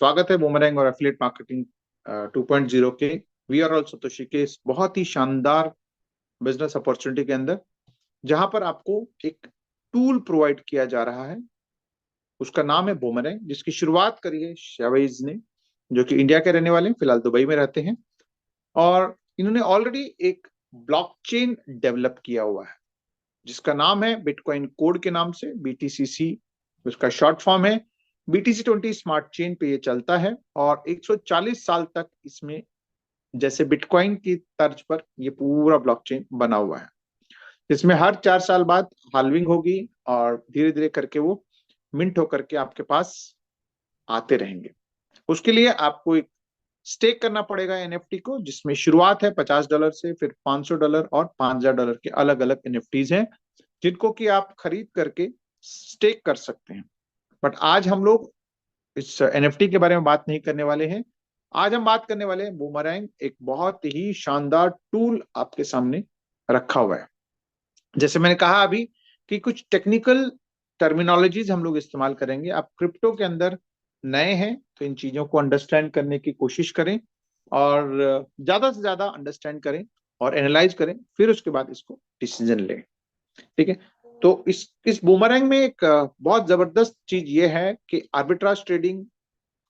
स्वागत है बूमरैंग और एफिलिएट मार्केटिंग 2.0 के वी आर ऑल्सो तोशी के इस बहुत ही शानदार बिजनेस अपॉर्चुनिटी के अंदर, जहां पर आपको एक टूल प्रोवाइड किया जा रहा है। उसका नाम है बूमरैंग, जिसकी शुरुआत करी है शावेज ने, जो कि इंडिया के रहने वाले हैं, फिलहाल दुबई में रहते हैं। और इन्होंने ऑलरेडी एक ब्लॉकचेन डेवलप किया हुआ है जिसका नाम है बिटकॉइन कोड के नाम से BTCC, उसका शॉर्ट फॉर्म है। BTC20 स्मार्ट चेन पे ये चलता है और 140 साल तक इसमें जैसे बिटकॉइन की तर्ज पर ये पूरा ब्लॉकचेन बना हुआ है, जिसमें हर 4 साल बाद हाल्विंग होगी और धीरे धीरे करके वो मिंट होकर के आपके पास आते रहेंगे। उसके लिए आपको एक स्टेक करना पड़ेगा NFT को, जिसमें शुरुआत है $50 से, फिर $500 और $5000 के अलग अलग NFTs हैं जिनको कि आप खरीद करके स्टेक कर सकते हैं। बट आज हम लोग इस NFT के बारे में बात नहीं करने वाले हैं। आज हम बात करने वाले हैं बूमरैंग, एक बहुत ही शानदार टूल आपके सामने रखा हुआ है। जैसे मैंने कहा अभी कि कुछ टेक्निकल टर्मिनोलॉजीज हम लोग इस्तेमाल करेंगे। आप क्रिप्टो के अंदर नए हैं तो इन चीजों को अंडरस्टैंड करने की कोशिश करें और ज्यादा से ज्यादा अंडरस्टैंड करें और एनालाइज करें, फिर उसके बाद इसको डिसीजन लें। ठीक है, तो इस बूमरैंग में एक बहुत जबरदस्त चीज ये है कि आर्बिट्राज ट्रेडिंग,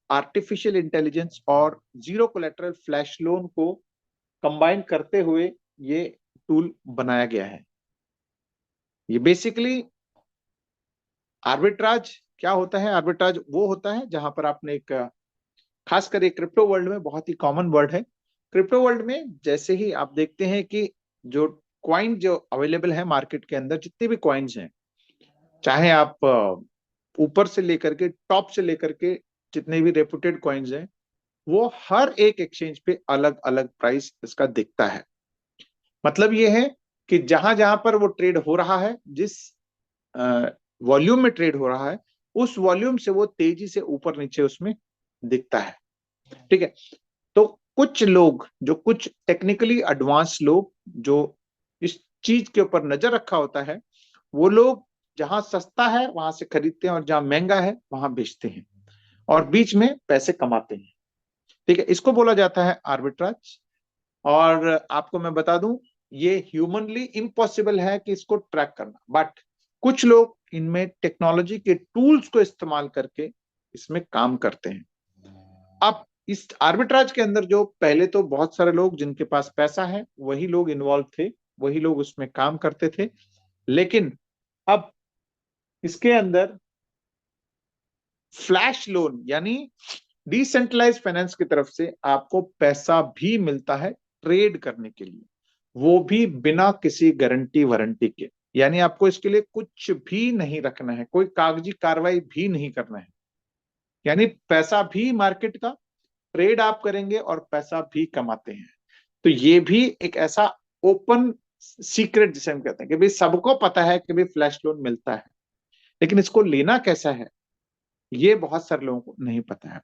आर्टिफिशियल इंटेलिजेंस और जीरो कोलेटरल फ्लैश लोन को कंबाइन करते हुए ये टूल बनाया गया है। ये बेसिकली आर्बिट्राज क्या होता है? आर्बिट्राज वो होता है जहां पर आपने एक खासकर एक क्रिप्टो वर्ल्ड में बहुत ही कॉमन वर्ड है। क्रिप्टो वर्ल्ड में जैसे ही आप देखते हैं कि जो क्वाइन जो अवेलेबल है मार्केट के अंदर, जितने भी क्वाइंस हैं, चाहे आप ऊपर से लेकर के टॉप से लेकर के जितने भी रेपुटेड कॉइन्स हैं, वो हर एक एक्सचेंज पे अलग अलग प्राइस इसका दिखता है। मतलब ये है कि जहां जहां पर वो ट्रेड हो रहा है, जिस वॉल्यूम में ट्रेड हो रहा है, उस वॉल्यूम से वो तेजी से ऊपर नीचे उसमें दिखता है। ठीक है, तो कुछ लोग, जो कुछ टेक्निकली एडवांस लोग, जो इस चीज के ऊपर नजर रखा होता है, वो लोग जहां सस्ता है वहां से खरीदते हैं और जहां महंगा है वहां बेचते हैं और बीच में पैसे कमाते हैं। ठीक है, इसको बोला जाता है आर्बिट्राज। और आपको मैं बता दूं, ये ह्यूमनली इम्पॉसिबल है कि इसको ट्रैक करना, बट कुछ लोग इनमें टेक्नोलॉजी के टूल्स को इस्तेमाल करके इसमें काम करते हैं। अब इस आर्बिट्राज के अंदर जो पहले तो बहुत सारे लोग जिनके पास पैसा है वही लोग इन्वॉल्व थे, वही लोग उसमें काम करते थे। लेकिन अब इसके अंदर फ्लैश लोन यानी डिसेंट्रलाइज फाइनेंस की तरफ से आपको पैसा भी मिलता है ट्रेड करने के लिए, वो भी बिना किसी गारंटी वारंटी के। यानी आपको इसके लिए कुछ भी नहीं रखना है, कोई कागजी कार्रवाई भी नहीं करना है। यानी पैसा भी मार्केट का, ट्रेड आप करेंगे और पैसा भी कमाते हैं। तो ये भी एक ऐसा ओपन सीक्रेट जिसे हम कहते हैं कि भाई सबको पता है कि भाई फ्लैश लोन मिलता है, लेकिन इसको लेना कैसा है ये बहुत सारे लोगों को नहीं पता है।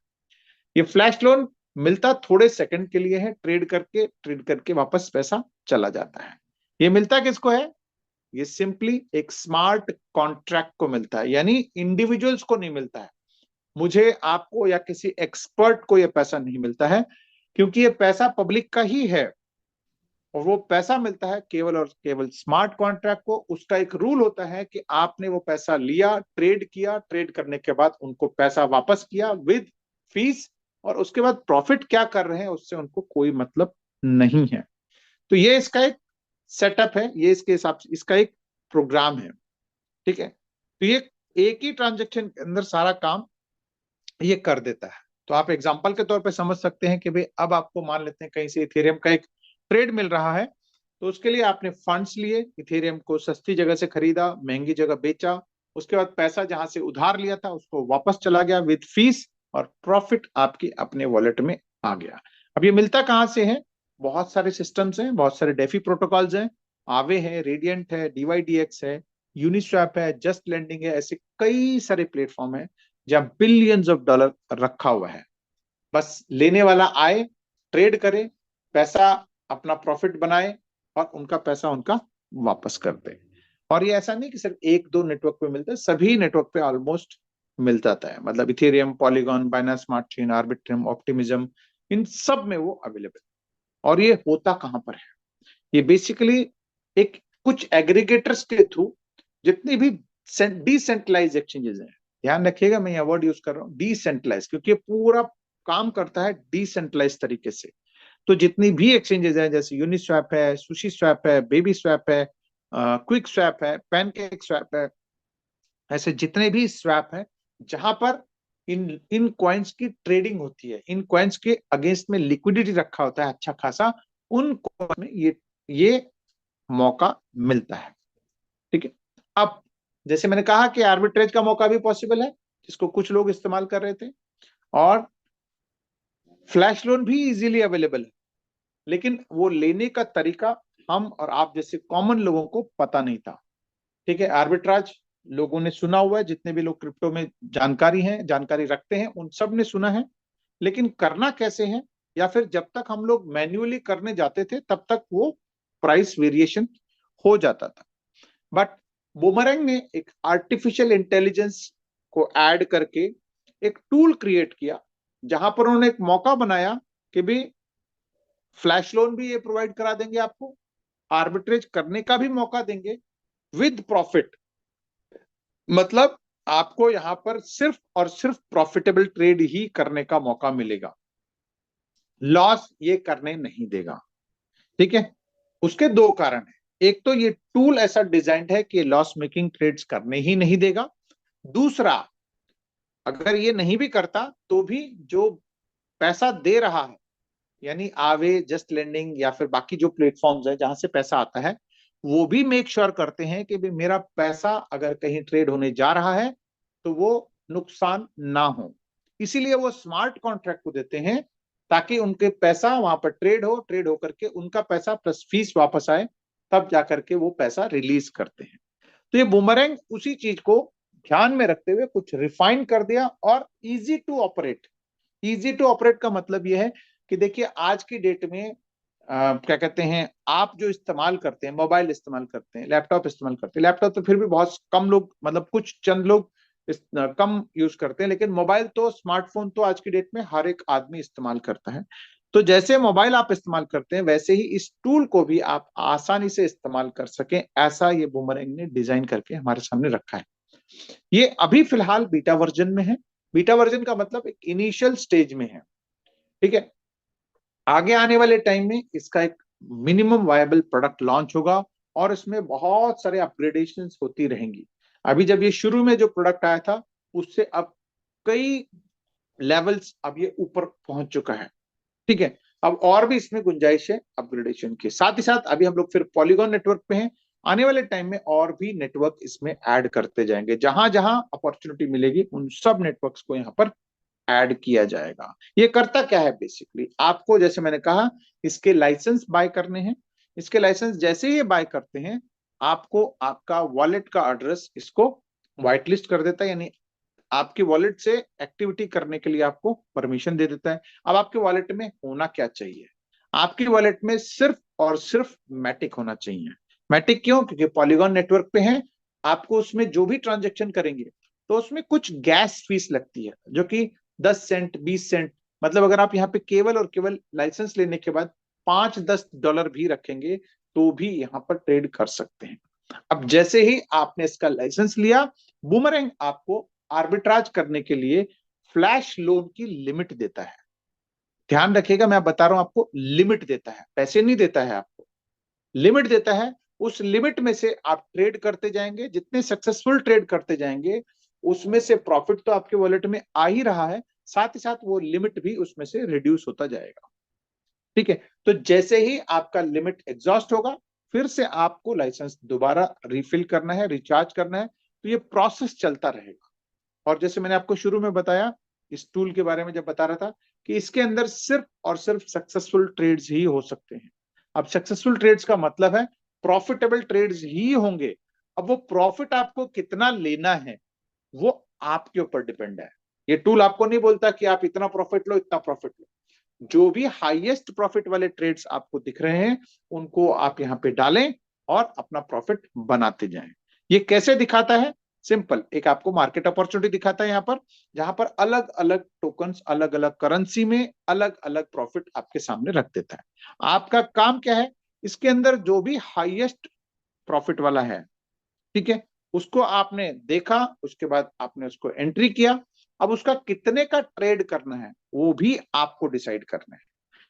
ये फ्लैश लोन मिलता थोड़े सेकंड के लिए है, ट्रेड करके वापस पैसा चला जाता है। ये मिलता किसको है? ये सिंपली एक स्मार्ट कॉन्ट्रैक्ट को मिलता है, यानी इंडिविजुअल्स को नहीं मिलता है। मुझे, आपको या किसी एक्सपर्ट को ये पैसा नहीं मिलता है, क्योंकि ये पैसा पब्लिक का ही है और वो पैसा मिलता है केवल और केवल स्मार्ट कॉन्ट्रैक्ट को। उसका एक रूल होता है कि आपने वो पैसा लिया, ट्रेड किया, ट्रेड करने के बाद उनको पैसा वापस किया विद फीस, और उसके बाद प्रॉफिट क्या कर रहे हैं उससे उनको कोई मतलब नहीं है। तो ये इसका एक सेटअप है, ये इसके हिसाब से इसका एक प्रोग्राम है। ठीक है, तो ये एक ही ट्रांजेक्शन के अंदर सारा काम ये कर देता है। तो आप एग्जांपल के तौर पे समझ सकते हैं कि भाई अब आपको मान लेते हैं कहीं से इथेरियम का एक ट्रेड मिल रहा है, तो उसके लिए आपने फंड्स लिए, इथेरियम को सस्ती जगह से खरीदा, महंगी जगह बेचा, उसके बाद पैसा जहां से उधार लिया था उसको वापस चला गया विद फीस, और प्रॉफिट आपकी अपने वॉलेट में आ गया। अब ये मिलता कहां से है? बहुत सारे सिस्टम्स हैं, बहुत सारे डेफी प्रोटोकॉल्स हैं, आवे है, रेडियंट है, DYDX है, यूनिस्वैप है, जस्ट लैंडिंग है, ऐसे कई सारे प्लेटफॉर्म है जहां बिलियंस ऑफ डॉलर रखा हुआ है। बस लेने वाला आए, ट्रेड करे, पैसा अपना प्रॉफिट बनाए और उनका पैसा उनका वापस कर दे। और ये ऐसा नहीं कि सिर्फ एक दो नेटवर्क पे मिलता है, सभी नेटवर्क पे ऑलमोस्ट मिल जाता है। मतलब Ethereum, Polygon, Binance Smart Chain, Arbitrum, Optimism, इन सब में वो अवेलेबल। और ये होता कहां पर है? ये बेसिकली एक कुछ एग्रीगेटर्स के थ्रू जितनी भी डिसेंट्रलाइज एक्सचेंजेस हैं, ध्यान रखिएगा मैं यह वर्ड यूज कर रहा हूं डिसेंट्रलाइज, क्योंकि पूरा काम करता है डिसेंट्रलाइज तरीके से। तो जितनी भी एक्सचेंजेस हैं, जैसे यूनिस्वैप है, सुशी स्वैप है, बेबी स्वैप है, क्विक स्वैप है, पैनकेक स्वैप है, ऐसे जितने भी स्वैप है जहां पर इन इन कॉइन्स की ट्रेडिंग होती है, इन कॉइन्स के अगेंस्ट में लिक्विडिटी रखा होता है अच्छा खासा, उन कॉइन में ये मौका मिलता है। ठीक है। अब जैसे मैंने कहा कि आर्बिट्रेज का मौका भी पॉसिबल है, जिसको कुछ लोग इस्तेमाल कर रहे थे, और फ्लैश लोन भी इजीली अवेलेबल है, लेकिन वो लेने का तरीका हम और आप जैसे कॉमन लोगों को पता नहीं था। ठीक है। आर्बिट्राज लोगों ने सुना हुआ है, जितने भी लोग क्रिप्टो में जानकारी रखते हैं, उन सब ने सुना है, लेकिन करना कैसे है, या फिर जब तक हम लोग मैन्युअली करने जाते थे तब तक वो प्राइस वेरिएशन हो जाता था। बट बूमरैंग ने एक आर्टिफिशियल इंटेलिजेंस को ऐड करके एक टूल क्रिएट किया, जहां पर उन्होंने एक मौका बनाया कि भी फ्लैश लोन भी ये प्रोवाइड करा देंगे आपको, आर्बिट्रेज करने का भी मौका देंगे विद प्रॉफिट। मतलब आपको यहां पर सिर्फ और सिर्फ प्रॉफिटेबल ट्रेड ही करने का मौका मिलेगा, लॉस ये करने नहीं देगा। ठीक है। उसके दो कारण है, एक तो ये टूल ऐसा डिजाइंड है कि लॉस मेकिंग ट्रेड्स करने ही नहीं देगा। दूसरा, अगर ये नहीं भी करता तो भी जो पैसा दे रहा है, यानी आवे, जस्ट लैंडिंग या फिर बाकी जो प्लेटफॉर्म्स है जहां से पैसा आता है, वो भी मेक श्योर करते हैं कि भी मेरा पैसा अगर कहीं ट्रेड होने जा रहा है तो वो नुकसान ना हो। इसीलिए वो स्मार्ट कॉन्ट्रैक्ट को देते हैं, ताकि उनके पैसा वहां पर ट्रेड होकर के उनका पैसा प्लस फीस वापस आए, तब जाकर के वो पैसा रिलीज करते हैं। तो ये बूमरैंग उसी चीज को ध्यान में रखते हुए कुछ रिफाइन कर दिया, और easy to operate. Easy to operate का मतलब यह है कि देखिए आज की डेट में क्या कहते हैं, आप जो इस्तेमाल करते हैं, मोबाइल इस्तेमाल करते हैं, लैपटॉप इस्तेमाल करते हैं, लैपटॉप तो फिर भी बहुत कम लोग, मतलब कुछ चंद लोग कम यूज करते हैं, लेकिन मोबाइल तो, स्मार्टफोन तो आज की डेट में हर एक आदमी इस्तेमाल करता है। तो जैसे मोबाइल आप इस्तेमाल करते हैं, वैसे ही इस टूल को भी आप आसानी से इस्तेमाल कर सकें, ऐसा ये बूमरैंग ने डिजाइन करके हमारे सामने रखा है। ये अभी फिलहाल बीटा वर्जन में है। बीटा वर्जन का मतलब एक इनिशियल स्टेज में है। ठीक है। आगे आने वाले टाइम में इसका एक मिनिमम वायबल प्रोडक्ट लॉन्च होगा, और इसमें बहुत सारे अपग्रेडेशन होती रहेंगी। अभी जब ये शुरू में जो प्रोडक्ट आया था, उससे अब कई लेवल्स अब ये ऊपर पहुंच चुका है। ठीक है। अब और भी इसमें गुंजाइश है अपग्रेडेशन के साथ ही साथ। अभी हम लोग फिर पॉलीगॉन नेटवर्क पे हैं, आने वाले टाइम में और भी नेटवर्क इसमें ऐड करते जाएंगे, जहां जहां अपॉर्चुनिटी मिलेगी उन सब नेटवर्क्स को यहाँ पर ऐड किया जाएगा। ये करता क्या है, बेसिकली आपको जैसे मैंने कहा, इसके लाइसेंस बाय करने हैं। इसके लाइसेंस जैसे ही बाय करते हैं, आपको आपका वॉलेट का एड्रेस इसको व्हाइट लिस्ट कर देता है, यानी आपके वॉलेट से एक्टिविटी करने के लिए आपको परमिशन दे देता है। अब आपके वॉलेट में होना क्या चाहिए, आपके वॉलेट में सिर्फ और सिर्फ मैटिक होना चाहिए। मैटिक क्यों? क्योंकि पॉलीगॉन नेटवर्क पे है, आपको उसमें जो भी ट्रांजेक्शन करेंगे तो उसमें कुछ गैस फीस लगती है, जो कि 10 सेंट 20 सेंट, मतलब अगर आप यहाँ पे केवल और केवल लाइसेंस लेने के बाद $5-10 भी रखेंगे तो भी यहाँ पर ट्रेड कर सकते हैं। अब जैसे ही आपने इसका लाइसेंस लिया, बूमरैंग आपको आर्बिट्राज करने के लिए फ्लैश लोन की लिमिट देता है। ध्यान रखिएगा, मैं बता रहा हूं आपको, लिमिट देता है, पैसे नहीं देता है आपको, लिमिट देता है। उस लिमिट में से आप ट्रेड करते जाएंगे, जितने सक्सेसफुल ट्रेड करते जाएंगे उसमें से प्रॉफिट तो आपके वॉलेट में आ ही रहा है, साथ ही साथ वो लिमिट भी उसमें से रिड्यूस होता जाएगा। ठीक है। तो जैसे ही आपका लिमिट एग्जॉस्ट होगा, फिर से आपको लाइसेंस दोबारा रिफिल करना है, रिचार्ज करना है, तो ये प्रोसेस चलता रहेगा। और जैसे मैंने आपको शुरू में बताया, इस टूल के बारे में जब बता रहा था, कि इसके अंदर सिर्फ और सिर्फ सक्सेसफुल ट्रेड्स ही हो सकते हैं। अब सक्सेसफुल ट्रेड्स का मतलब है प्रॉफिटेबल ट्रेड्स ही होंगे। अब वो प्रॉफिट आपको कितना लेना है वो आपके ऊपर डिपेंड है। ये टूल आपको नहीं बोलता कि आप इतना प्रॉफिट लो, इतना प्रॉफिट लो। जो भी हाईएस्ट प्रॉफिट वाले ट्रेड्स आपको दिख रहे हैं, उनको आप यहाँ पे डालें और अपना प्रॉफिट बनाते जाएं। ये कैसे दिखाता है? सिंपल एक आपको मार्केट अपॉर्चुनिटी दिखाता है यहाँ पर, जहां पर अलग अलग टोकन्स अलग अलग करेंसी में अलग अलग प्रॉफिट आपके सामने रख देता है। आपका काम क्या है, इसके अंदर जो भी हाईएस्ट प्रॉफिट वाला है, ठीक है, उसको आपने देखा, उसके बाद आपने उसको एंट्री किया। अब उसका कितने का ट्रेड करना है वो भी आपको डिसाइड करना है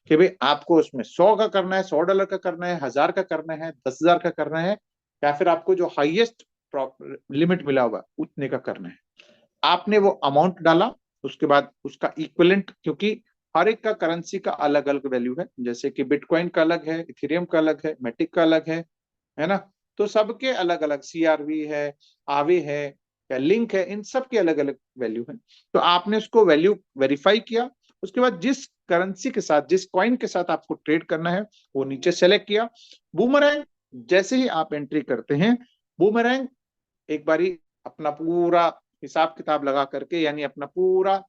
कि भाई आपको उसमें 100 का करना है, $100 का करना है, 1000 का करना है, 10,000 का करना है, या फिर आपको जो हाईएस्ट लिमिट मिला हुआ उतने का करना है। आपने वो अमाउंट डाला, उसके बाद उसका इक्विवेलेंट, क्योंकि हर एक का करेंसी का अलग अलग वैल्यू है, जैसे कि बिटकॉइन का अलग है, इथेरियम का अलग है, मेटिक का अलग है ना, तो सबके अलग अलग सीआरवी है, आवे है या लिंक है, इन सब के अलग अलग वैल्यू है। तो आपने उसको वैल्यू वेरीफाई किया, उसके बाद जिस करेंसी के साथ, जिस कॉइन के साथ आपको ट्रेड करना है वो नीचे सेलेक्ट किया। बूमरैंग जैसे ही आप एंट्री करते हैं, बूमरैंग एक बारी अपना पूरा हिसाब किताब लगा करके, यानी अपना पूरा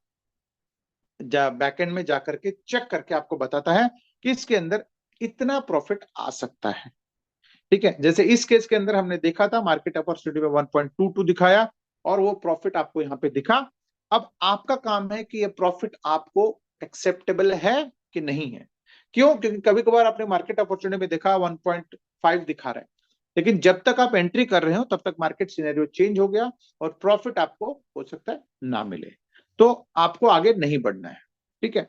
बैकएंड में जाकर के चेक करके आपको बताता है कि इसके अंदर इतना प्रॉफिट आ सकता है। ठीक है, जैसे इस केस के अंदर हमने देखा था मार्केट अपॉर्चुनिटी में 1.22 दिखाया और वो प्रॉफिट आपको यहाँ पे दिखा। अब आपका काम है कि ये प्रॉफिट आपको एक्सेप्टेबल है कि नहीं है। क्यों? क्योंकि कभी कभार आपने मार्केट अपॉर्चुनिटी में देखा 1.5 दिखा रहा है, लेकिन जब तक आप एंट्री कर रहे हो तब तक मार्केट सिनेरियो चेंज हो गया और प्रॉफिट आपको हो सकता है ना मिले, तो आपको आगे नहीं बढ़ना है। ठीक है,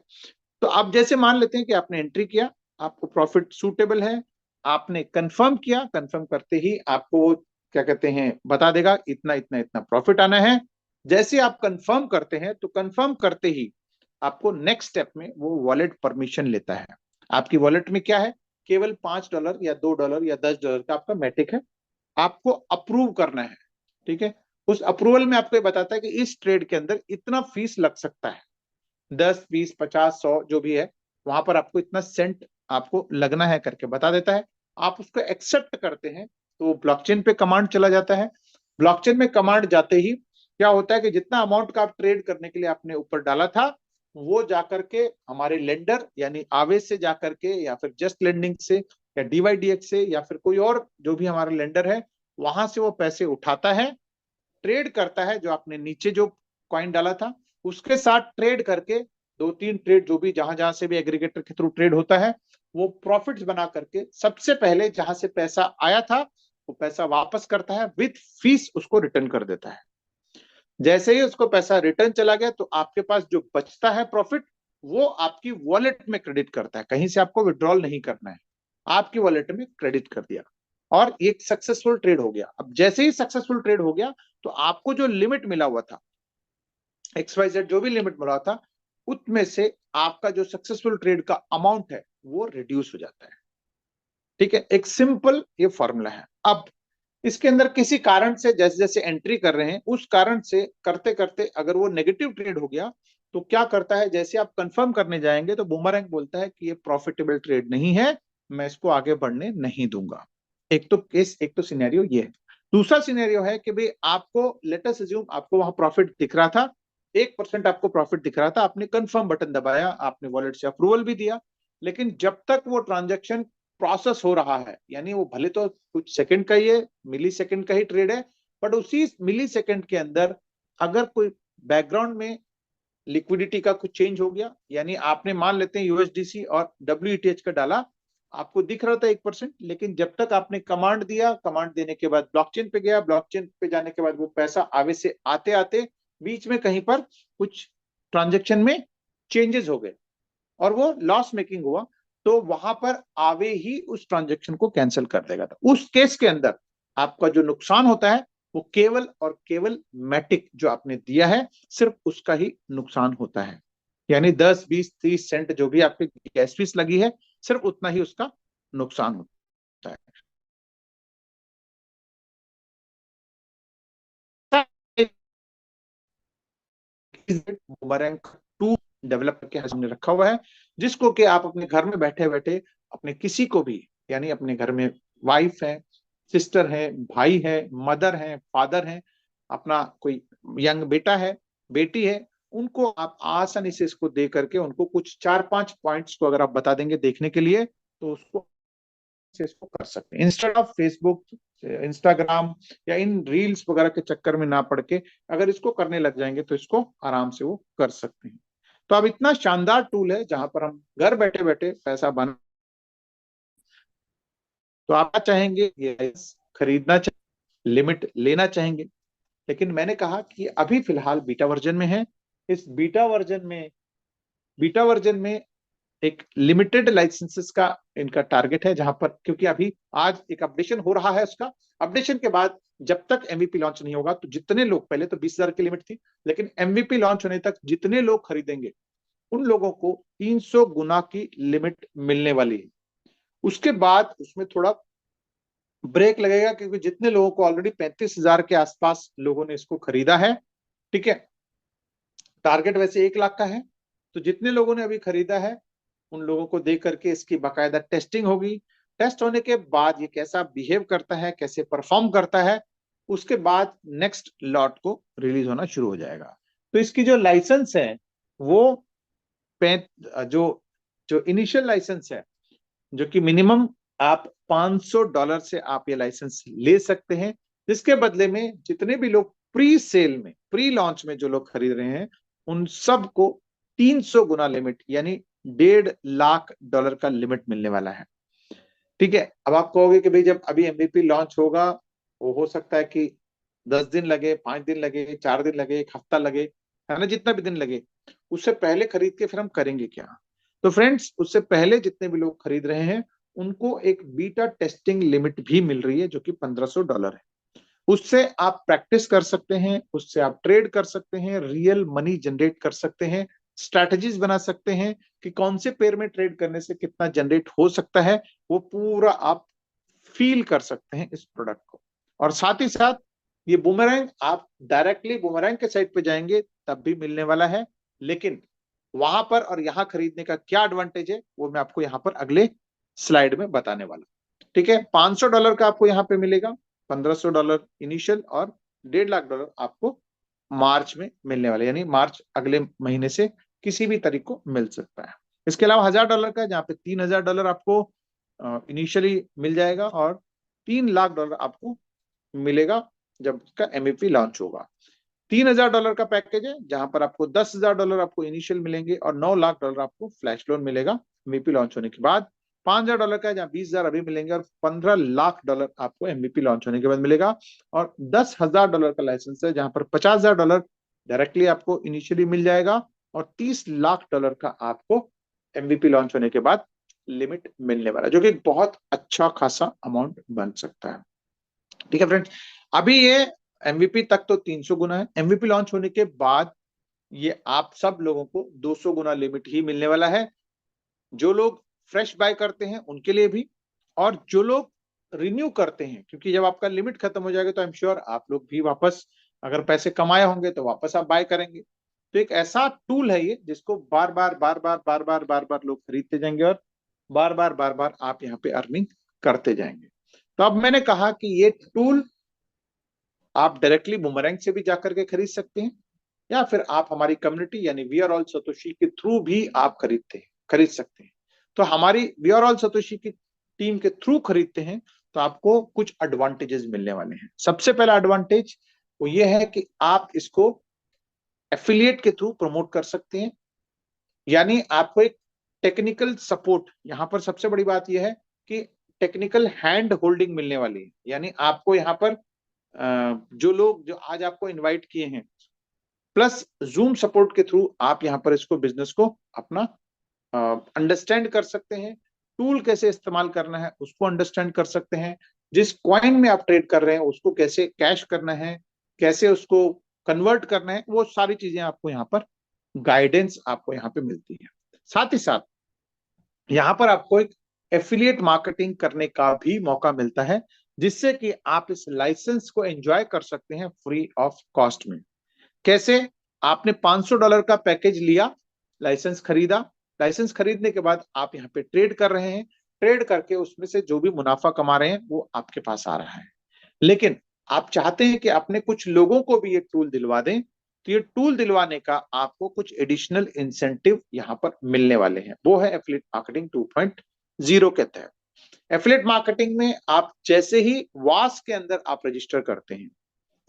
तो आप जैसे मान लेते हैं कि आपने एंट्री किया, आपको प्रॉफिट सूटेबल है, आपने कंफर्म किया, कंफर्म करते ही आपको क्या कहते हैं बता देगा इतना इतना इतना प्रॉफिट आना है। जैसे आप कंफर्म करते हैं तो कंफर्म करते ही आपको नेक्स्ट स्टेप में वो वॉलेट परमिशन लेता है। आपकी वॉलेट में क्या है, केवल $5 या $2 या $10 का आपका मैटिक है, आपको अप्रूव करना है। ठीक है, उस अप्रूवल में आपको ये बताता है कि इस ट्रेड के अंदर इतना फीस लग सकता है, 10, 20, 50, 100 जो भी है, वहां पर आपको इतना सेंट आपको लगना है करके बता देता है। आप उसको एक्सेप्ट करते हैं तो वो ब्लॉकचेन पे कमांड चला जाता है। ब्लॉकचेन में कमांड जाते ही क्या होता है कि जितना अमाउंट का आप ट्रेड करने के लिए आपने ऊपर डाला था, वो जाकर के हमारे लेंडर यानी आवेश से जाकर के, या फिर जस्ट लेंडिंग से, या डीवाईडीएक्स से, या फिर कोई और जो भी हमारा लेंडर है, वहां से वो पैसे उठाता है, ट्रेड करता है, जो आपने नीचे जो कॉइन डाला था उसके साथ ट्रेड करके, 2-3 ट्रेड जो भी जहां जहां से भी एग्रीगेटर के थ्रू ट्रेड होता है, वो प्रॉफिट्स बना करके सबसे पहले जहां से पैसा आया था वो पैसा वापस करता है, विथ फीस उसको रिटर्न कर देता है। जैसे ही उसको पैसा रिटर्न चला गया तो आपके पास जो बचता है प्रॉफिट, वो आपकी वॉलेट में क्रेडिट करता है, कहीं से आपको विड्रॉल नहीं करना है, आपकी वॉलेट में क्रेडिट कर दिया और एक सक्सेसफुल ट्रेड हो गया। अब जैसे ही सक्सेसफुल ट्रेड हो गया तो आपको जो लिमिट मिला हुआ था, XYZ जो भी लिमिट मिला था, उसमें से आपका जो सक्सेसफुल ट्रेड का अमाउंट है वो रिड्यूस हो जाता है। ठीक है, एक सिंपल ये फॉर्मूला है। अब इसके अंदर किसी कारण से जैसे जैसे एंट्री कर रहे हैं, उस कारण से करते करते अगर वो नेगेटिव ट्रेड हो गया तो क्या करता है, जैसे आप कंफर्म करने जाएंगे तो बूमरैंग बोलता है कि ये प्रॉफिटेबल ट्रेड नहीं है, मैं इसको आगे बढ़ने नहीं दूंगा। एक तो केस, एक तो सिनेरियो ये है। दूसरा सिनेरियो है कि भाई आपको लेट अस अज्यूम आपको वहां प्रॉफिट दिख रहा था, 1% आपको प्रॉफिट दिख रहा था, आपने कंफर्म बटन दबाया, आपने वॉलेट से अप्रूवल भी दिया, लेकिन जब तक वो ट्रांजेक्शन प्रोसेस हो रहा है, यानी वो भले तो कुछ सेकंड का ही है, मिली सेकंड का ही ट्रेड है, बट उसी मिली सेकंड के अंदर अगर कोई बैकग्राउंड में लिक्विडिटी का कुछ चेंज हो गया, यानी आपने मान लेते हैं यूएसडीसी और WETH का डाला, आपको दिख रहा था 1%, लेकिन जब तक आपने कमांड दिया, कमांड देने के बाद ब्लॉकचेन पे गया, ब्लॉकचेन पे जाने के बाद वो पैसा आवे से आते आते बीच में कहीं पर कुछ ट्रांजेक्शन में चेंजेस हो गए और वो लॉस मेकिंग हुआ, तो वहां पर आवे ही उस ट्रांजेक्शन को कैंसिल कर देगा। था उस केस के अंदर आपका जो नुकसान होता है वो केवल और केवल मैटिक जो आपने दिया है सिर्फ उसका ही नुकसान होता है, यानी 10, 20, 30 सेंट जो भी आपकी गैस फीस लगी है सिर्फ उतना ही उसका नुकसान होता है। बूमरैंग 2 डेवलप करके हमने रखा हुआ है, जिसको कि आप अपने घर में बैठे बैठे अपने किसी को भी, यानी अपने घर में वाइफ है, सिस्टर है, भाई है, मदर है, फादर है, अपना कोई यंग बेटा है, बेटी है, उनको आप आसानी से इसको दे करके उनको कुछ 4-5 पॉइंट्स को अगर आप बता देंगे देखने के लिए, तो उसको से इसको कर सकते हैं इंस्टेड ऑफ फेसबुक, इंस्टाग्राम या इन रील्स वगैरह के चक्कर में ना पड़ के अगर इसको करने लग जाएंगे तो इसको आराम से वो कर सकते हैं। तो अब इतना शानदार टूल है जहां पर हम घर बैठे बैठे पैसा बना। तो आप चाहेंगे ये खरीदना चाहेंगे, लिमिट लेना चाहेंगे, लेकिन मैंने कहा कि अभी फिलहाल बीटा वर्जन में है। इस बीटा वर्जन में एक लिमिटेड लाइसेंसेस का इनका टारगेट है, जहां पर क्योंकि अभी आज एक अपडेशन हो रहा है, उसका अपडेशन के बाद जब तक एमवीपी लॉन्च नहीं होगा तो जितने लोग, पहले तो 20,000 की लिमिट थी, लेकिन एमवीपी लॉन्च होने तक जितने लोग खरीदेंगे उन लोगों को 300 गुना की लिमिट मिलने वाली है। उसके बाद उसमें थोड़ा ब्रेक लगेगा, क्योंकि जितने लोगों को ऑलरेडी 35,000 के आसपास लोगों ने इसको खरीदा है, ठीक है, टारगेट वैसे 1 लाख का है, तो जितने लोगों ने अभी खरीदा है उन लोगों को देख करके इसकी बाकायदा टेस्टिंग होगी। टेस्ट होने के बाद ये कैसा बिहेव करता है, कैसे परफॉर्म करता है, उसके बाद नेक्स्ट लॉट को रिलीज होना शुरू हो जाएगा। तो इसकी जो लाइसेंस है वो जो जो इनिशियल लाइसेंस है, जो कि मिनिमम आप $500 से आप ये लाइसेंस ले सकते हैं, जिसके बदले में जितने भी लोग प्री सेल में, प्री लॉन्च में जो लोग खरीद रहे हैं उन सबको 300 गुना लिमिट यानी $1.5 लाख का लिमिट मिलने वाला है। ठीक है, अब आप कहोगे कि भाई जब अभी एमवीपी लॉन्च होगा, वो हो सकता है कि 10 दिन लगे, 5 दिन लगे, 4 दिन लगे, 1 हफ्ता लगे, है ना, जितना भी दिन लगे, उससे पहले खरीद के फिर हम करेंगे क्या? तो फ्रेंड्स, उससे पहले जितने भी लोग खरीद रहे हैं उनको एक बीटा टेस्टिंग लिमिट भी मिल रही है, जो कि $1,500 है। उससे आप प्रैक्टिस कर सकते हैं, उससे आप ट्रेड कर सकते हैं, रियल मनी जनरेट कर सकते हैं, स्ट्रैटेजीज बना सकते हैं कि कौन से पेयर में ट्रेड करने से कितना जनरेट हो सकता है, वो पूरा आप फील कर सकते हैं इस प्रोडक्ट को। और साथ ही साथ ये बूमरैंग आप डायरेक्टली बूमरैंग के साइट पे जाएंगे तब भी मिलने वाला है, लेकिन वहां पर और यहां खरीदने का क्या एडवांटेज है वो मैं आपको यहां पर अगले स्लाइड में बताने वाला। ठीक है, $500 का आपको यहाँ पे मिलेगा, $1,500 इनिशियल, और $1.5 लाख आपको मार्च में मिलने वाले, यानी मार्च अगले महीने से किसी भी तारीख को मिल सकता है। इसके अलावा $1,000 का, जहाँ पे $3,000 आपको इनिशियली मिल जाएगा और $3 लाख आपको मिलेगा जब उसका एमवीपी लॉन्च होगा। $3,000 का पैकेज है जहां पर आपको $10,000 आपको इनिशियल मिलेंगे और $9 लाख आपको फ्लैश लोन मिलेगा एमवीपी लॉन्च होने के बाद। $5,000 का है जहां 20,000 अभी मिलेंगे और $15 लाख आपको एमवीपी लॉन्च होने के बाद मिलेगा। और $10,000 का लाइसेंस है जहां पर $50,000 डायरेक्टली आपको इनिशियली मिल जाएगा और $30 लाख का आपको एमवीपी लॉन्च होने के बाद लिमिट मिलने वाला, जो कि बहुत अच्छा खासा अमाउंट बन सकता है। ठीक है फ्रेंड्स, अभी ये एमवीपी तक तो 300 गुना है, एमवीपी लॉन्च होने के बाद ये आप सब लोगों को 200 गुना लिमिट ही मिलने वाला है। जो लोग फ्रेश बाय करते हैं उनके लिए भी, और जो लोग रिन्यू करते हैं, क्योंकि जब आपका लिमिट खत्म हो जाएगा तो आई एम श्योर आप लोग भी वापस, अगर पैसे कमाए होंगे तो वापस आप बाय करेंगे। तो एक ऐसा टूल है ये जिसको बार बार बार बार बार बार बार बार लोग खरीदते जाएंगे और बार बार आप यहाँ पे अर्निंग करते जाएंगे। तो अब मैंने कहा कि ये टूल आप डायरेक्टली बुमरैंग से भी जाकर के खरीद सकते हैं, या फिर आप हमारी कम्युनिटी यानी वी आर ऑल सतोशी के थ्रू भी आप खरीद सकते हैं। तो हमारी वी आर ऑल सतोशी की टीम के थ्रू खरीदते हैं तो आपको कुछ एडवांटेजेस मिलने वाले हैं। सबसे पहला एडवांटेज वो ये है कि आप इसको एफिलिएट के थ्रू प्रमोट कर सकते हैं, यानी आपको एक टेक्निकल सपोर्ट, यहां पर सबसे बड़ी बात यह है कि टेक्निकल हैंड होल्डिंग मिलने वाली है, यानी आपको यहाँ पर जो लोग जो आज आपको इनवाइट किए हैं, प्लस जूम सपोर्ट के थ्रू आप यहाँ पर इसको बिजनेस को अपना अंडरस्टैंड कर सकते हैं, टूल कैसे इस्तेमाल करना है उसको अंडरस्टैंड कर सकते हैं, जिस क्वाइन में आप ट्रेड कर रहे हैं उसको कैसे कैश करना है, कैसे उसको कन्वर्ट करना है, वो सारी चीजें आपको यहाँ पर गाइडेंस आपको यहाँ पे मिलती है। साथ ही साथ यहाँ पर आपको एक एफिलिएट मार्केटिंग करने का भी मौका मिलता है, जिससे कि आप इस लाइसेंस को एंजॉय कर सकते हैं फ्री ऑफ कॉस्ट में। कैसे? आपने $500 का पैकेज लिया, लाइसेंस खरीदा, लाइसेंस खरीदने के बाद आप यहाँ पे ट्रेड कर रहे हैं, ट्रेड करके उसमें से जो भी मुनाफा कमा रहे हैं वो आपके पास आ रहा है, लेकिन आप चाहते हैं कि अपने कुछ लोगों को भी ये टूल दिलवा दें, तो ये टूल दिलवाने का आपको कुछ एडिशनल इंसेंटिव यहाँ पर मिलने वाले हैं, वो है एफिलिएट मार्केटिंग 2.0 के तहत। एफिलिएट मार्केटिंग में आप जैसे ही वास के अंदर आप रजिस्टर करते हैं,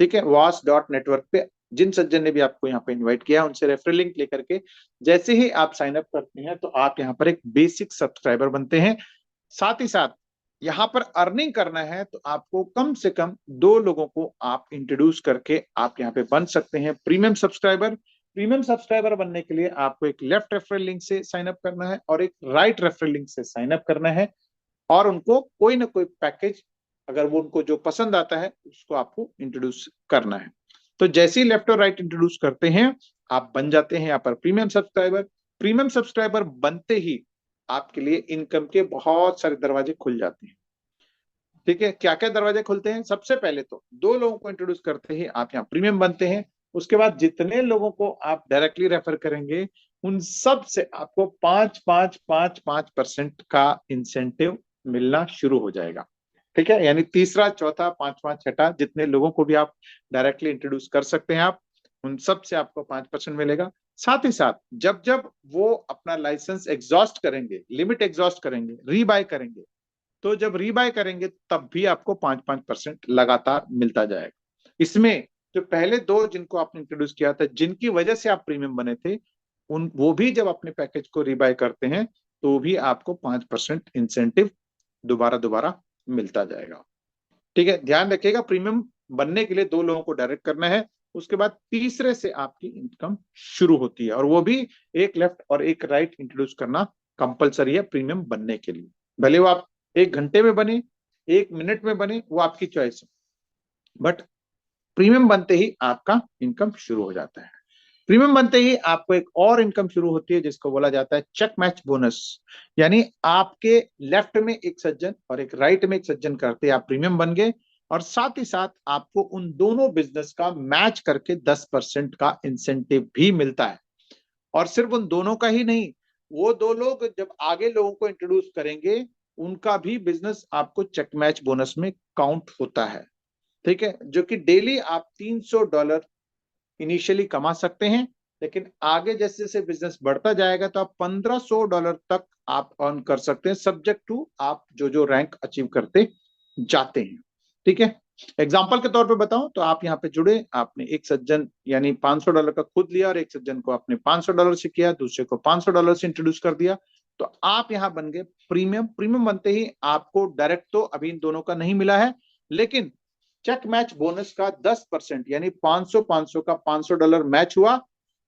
ठीक है, was.network पे जिन सज्जन ने भी आपको यहाँ पे इनवाइट किया उनसे रेफरल लिंक लेकर के जैसे ही आप साइन अप करते हैं तो आप यहाँ पर एक बेसिक सब्सक्राइबर बनते हैं। साथ ही साथ यहाँ पर अर्निंग करना है तो आपको कम से कम 2 लोगों को आप इंट्रोड्यूस करके आप यहाँ पे बन सकते हैं प्रीमियम सब्सक्राइबर। प्रीमियम सब्सक्राइबर बनने के लिए आपको एक लेफ्ट रेफरल लिंक से साइन अप करना है और एक राइट रेफरल लिंक से साइन अप करना है, और उनको कोई ना कोई पैकेज अगर वो उनको जो पसंद आता है उसको आपको इंट्रोड्यूस करना है। तो जैसे ही लेफ्ट और राइट इंट्रोड्यूस करते हैं आप बन जाते हैं यहाँ पर प्रीमियम सब्सक्राइबर। प्रीमियम सब्सक्राइबर बनते ही आपके लिए इनकम के बहुत सारे दरवाजे खुल जाते हैं। ठीक है, क्या क्या दरवाजे खुलते हैं? सबसे पहले तो 2 लोगों को इंट्रोड्यूस करते ही आप यहाँ प्रीमियम बनते हैं। उसके बाद जितने लोगों को आप डायरेक्टली रेफर करेंगे उन सब से आपको 5-5-5-5% का इंसेंटिव मिलना शुरू हो जाएगा। ठीक है, यानी तीसरा, चौथा, पांचवा, छठा जितने लोगों को भी आप डायरेक्टली इंट्रोड्यूस कर सकते हैं आप उन सब से आपको 5% मिलेगा। साथ ही साथ जब जब वो अपना लाइसेंस एग्जॉस्ट करेंगे, लिमिट एग्जॉस्ट करेंगे, रीबाय करेंगे, तो जब रीबाय करेंगे तब भी आपको 5-5% लगातार मिलता जाएगा। इसमें जो पहले 2 जिनको आपने इंट्रोड्यूस किया था जिनकी वजह से आप प्रीमियम बने थे उन वो भी जब अपने पैकेज को रीबाय करते हैं तो भी आपको 5% इंसेंटिव दोबारा दोबारा मिलता जाएगा। ठीक है, ध्यान रखिएगा प्रीमियम बनने के लिए 2 लोगों को डायरेक्ट करना है, उसके बाद तीसरे से आपकी इनकम शुरू होती है और वो भी एक लेफ्ट और एक राइट इंट्रोड्यूस करना कंपलसरी है प्रीमियम बनने के लिए। भले वो आप 1 घंटे में बने, 1 मिनट में बने, वो आपकी चॉइस है, बट प्रीमियम बनते ही आपका इनकम शुरू हो जाता है। प्रीमियम बनते ही आपको एक और इनकम शुरू होती है जिसको बोला जाता है चेक मैच बोनस। यानी आपके लेफ्ट में एक सज्जन और एक राइट में एक सज्जन करते आप प्रीमियम बन गए, और साथ ही साथ आपको उन दोनों बिजनेस का मैच करके 10% का इंसेंटिव भी मिलता है। और सिर्फ उन दोनों का ही नहीं, वो 2 लोग जब आगे लोगों को इंट्रोड्यूस करेंगे उनका भी बिजनेस आपको चेक मैच बोनस में काउंट होता है। ठीक है, जो कि डेली आप $300 इनिशियली कमा सकते हैं, लेकिन आगे जैसे जैसे बिजनेस बढ़ता जाएगा तो आप $1500 तक आप अर्न कर सकते हैं, सब्जेक्ट टू आप जो जो रैंक अचीव करते जाते हैं। ठीक है, एग्जाम्पल के तौर पे बताऊं तो आप यहाँ पे जुड़े, आपने एक सज्जन यानी $500 का खुद लिया और एक सज्जन को आपने $500 से किया, दूसरे को $500 से इंट्रोड्यूस कर दिया, तो आप यहाँ बन गए प्रीमियम। प्रीमियम बनते ही आपको डायरेक्ट तो अभी इन दोनों का नहीं मिला है, लेकिन चेक मैच बोनस का 10% यानी 500 का $500 मैच हुआ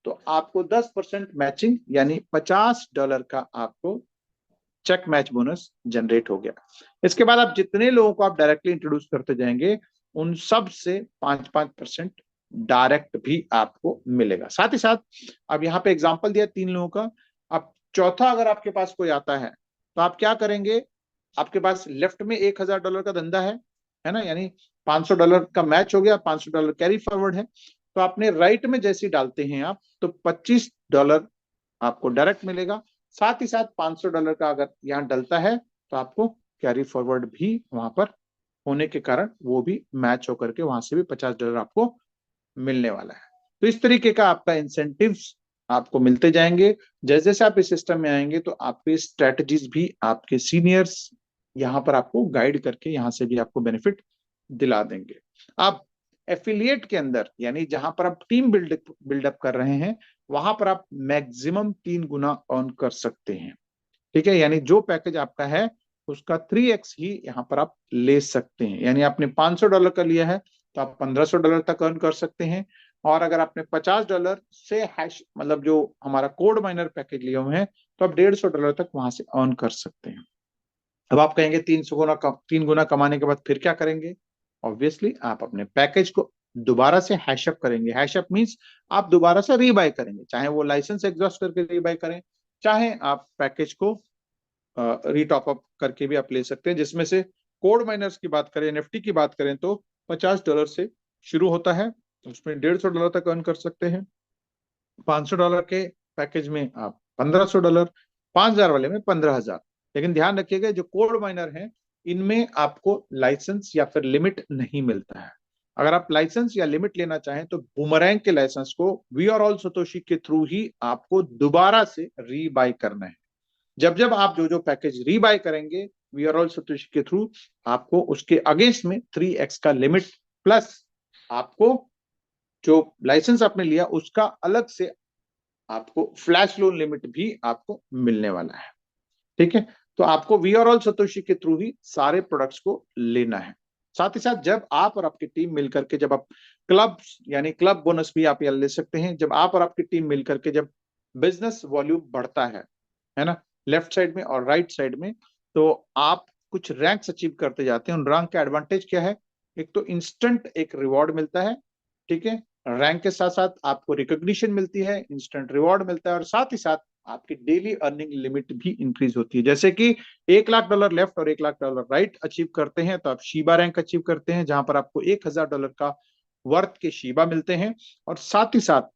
तो आपको 10% मैचिंग यानी $50 का आपको चेक मैच बोनस जनरेट हो गया। इसके बाद आप जितने लोगों को आप डायरेक्टली इंट्रोड्यूस करते जाएंगे उन सब से 5-5% डायरेक्ट भी आपको मिलेगा। साथ ही साथ अब यहाँ पे एग्जांपल दिया 3 लोगों का। अब चौथा अगर आपके पास कोई आता है तो आप क्या करेंगे? आपके पास लेफ्ट में $1000 का धंधा है ना, यानी $500 का मैच हो गया, $500 कैरी फॉरवर्ड है, तो आपने राइट में जैसे डालते हैं आप तो $25 आपको डायरेक्ट मिलेगा। साथ ही साथ $500 का अगर यहाँ डलता है तो आपको कैरी फॉरवर्ड भी वहां पर होने के कारण वो भी मैच होकर के वहां से भी $50 आपको मिलने वाला है। तो इस तरीके का आपका इंसेंटिव्स आपको मिलते जाएंगे। जैसे जैसे आप इस सिस्टम में आएंगे तो आपकी स्ट्रेटजीज भी आपके सीनियर्स यहाँ पर आपको गाइड करके यहाँ से भी आपको बेनिफिट दिला देंगे। आप एफिलिएट के अंदर यानी जहां पर आप टीम बिल्डअप कर रहे हैं वहां पर आप मैक्सिमम 3 गुना अर्न कर सकते हैं। ठीक है, यानी जो पैकेज आपका है उसका 3x ही यहाँ पर आप ले सकते हैं। यानी आपने $500 का लिया है तो आप $1500 तक अर्न कर सकते हैं, और अगर आपने $50 से हैश मतलब जो हमारा कोड माइनर पैकेज लिया हुए हैं तो आप $150 तक वहां से अर्न कर सकते हैं। अब आप कहेंगे 3 गुना कमाने के बाद फिर क्या करेंगे? ऑब्वियसली आप अपने पैकेज को दोबारा से हैशअप करेंगे। हैशअप मींस आप दोबारा से रीबाय करेंगे, चाहे वो लाइसेंस एग्जॉस्ट करके रीबाय करें, चाहे आप पैकेज को रीटॉप अप करके भी आप ले सकते हैं। जिसमें से कोड माइनर्स की बात करें, एनएफटी की बात करें तो $50 से शुरू होता है, उसमें $150 तक अर्न कर सकते हैं। $500 के पैकेज में आप $1500, 5000 वाले में 15000। लेकिन ध्यान रखिएगा जो कोड माइनर है इनमें आपको लाइसेंस या फिर लिमिट नहीं मिलता है। अगर आप लाइसेंस या लिमिट लेना चाहें तो बूमरैंग के लाइसेंस को वी आर ऑल सतोशी के थ्रू ही आपको दोबारा से रीबाय करना है। जब जब आप जो जो पैकेज रीबाय करेंगे वीआरएल सतोशी के थ्रू आपको उसके अगेंस्ट में 3x का लिमिट प्लस आपको जो लाइसेंस आपने लिया उसका अलग से आपको फ्लैश लोन लिमिट भी आपको मिलने वाला है। ठीक है, तो आपको वीआरएल सतोशी के थ्रू ही सारे प्रोडक्ट्स को लेना है। साथ ही साथ जब आप और आपकी टीम मिलकर के, जब आप क्लब यानी क्लब बोनस भी आप यहाँ ले सकते हैं, जब आप और आपकी टीम मिलकर के जब बिजनेस वॉल्यूम बढ़ता है ना, लेफ्ट साइड में और राइट साइड में, तो आप कुछ रैंक्स अचीव करते जाते हैं। उन रैंक का एडवांटेज क्या है? एक तो इंस्टेंट एक रिवॉर्ड मिलता है, ठीक है, रैंक के साथ साथ आपको रिकॉग्निशन मिलती है, इंस्टेंट रिवॉर्ड मिलता है, और साथ ही साथ आपकी डेली अर्निंग लिमिट भी इंक्रीज होती है। जैसे कि $1 लाख लेफ्ट और $1 लाख राइट अचीव करते हैं तो आप शीबा रैंक अचीव करते हैं, जहां पर आपको $1,000 का वर्थ के शीबा मिलते हैं, और साथ ही साथ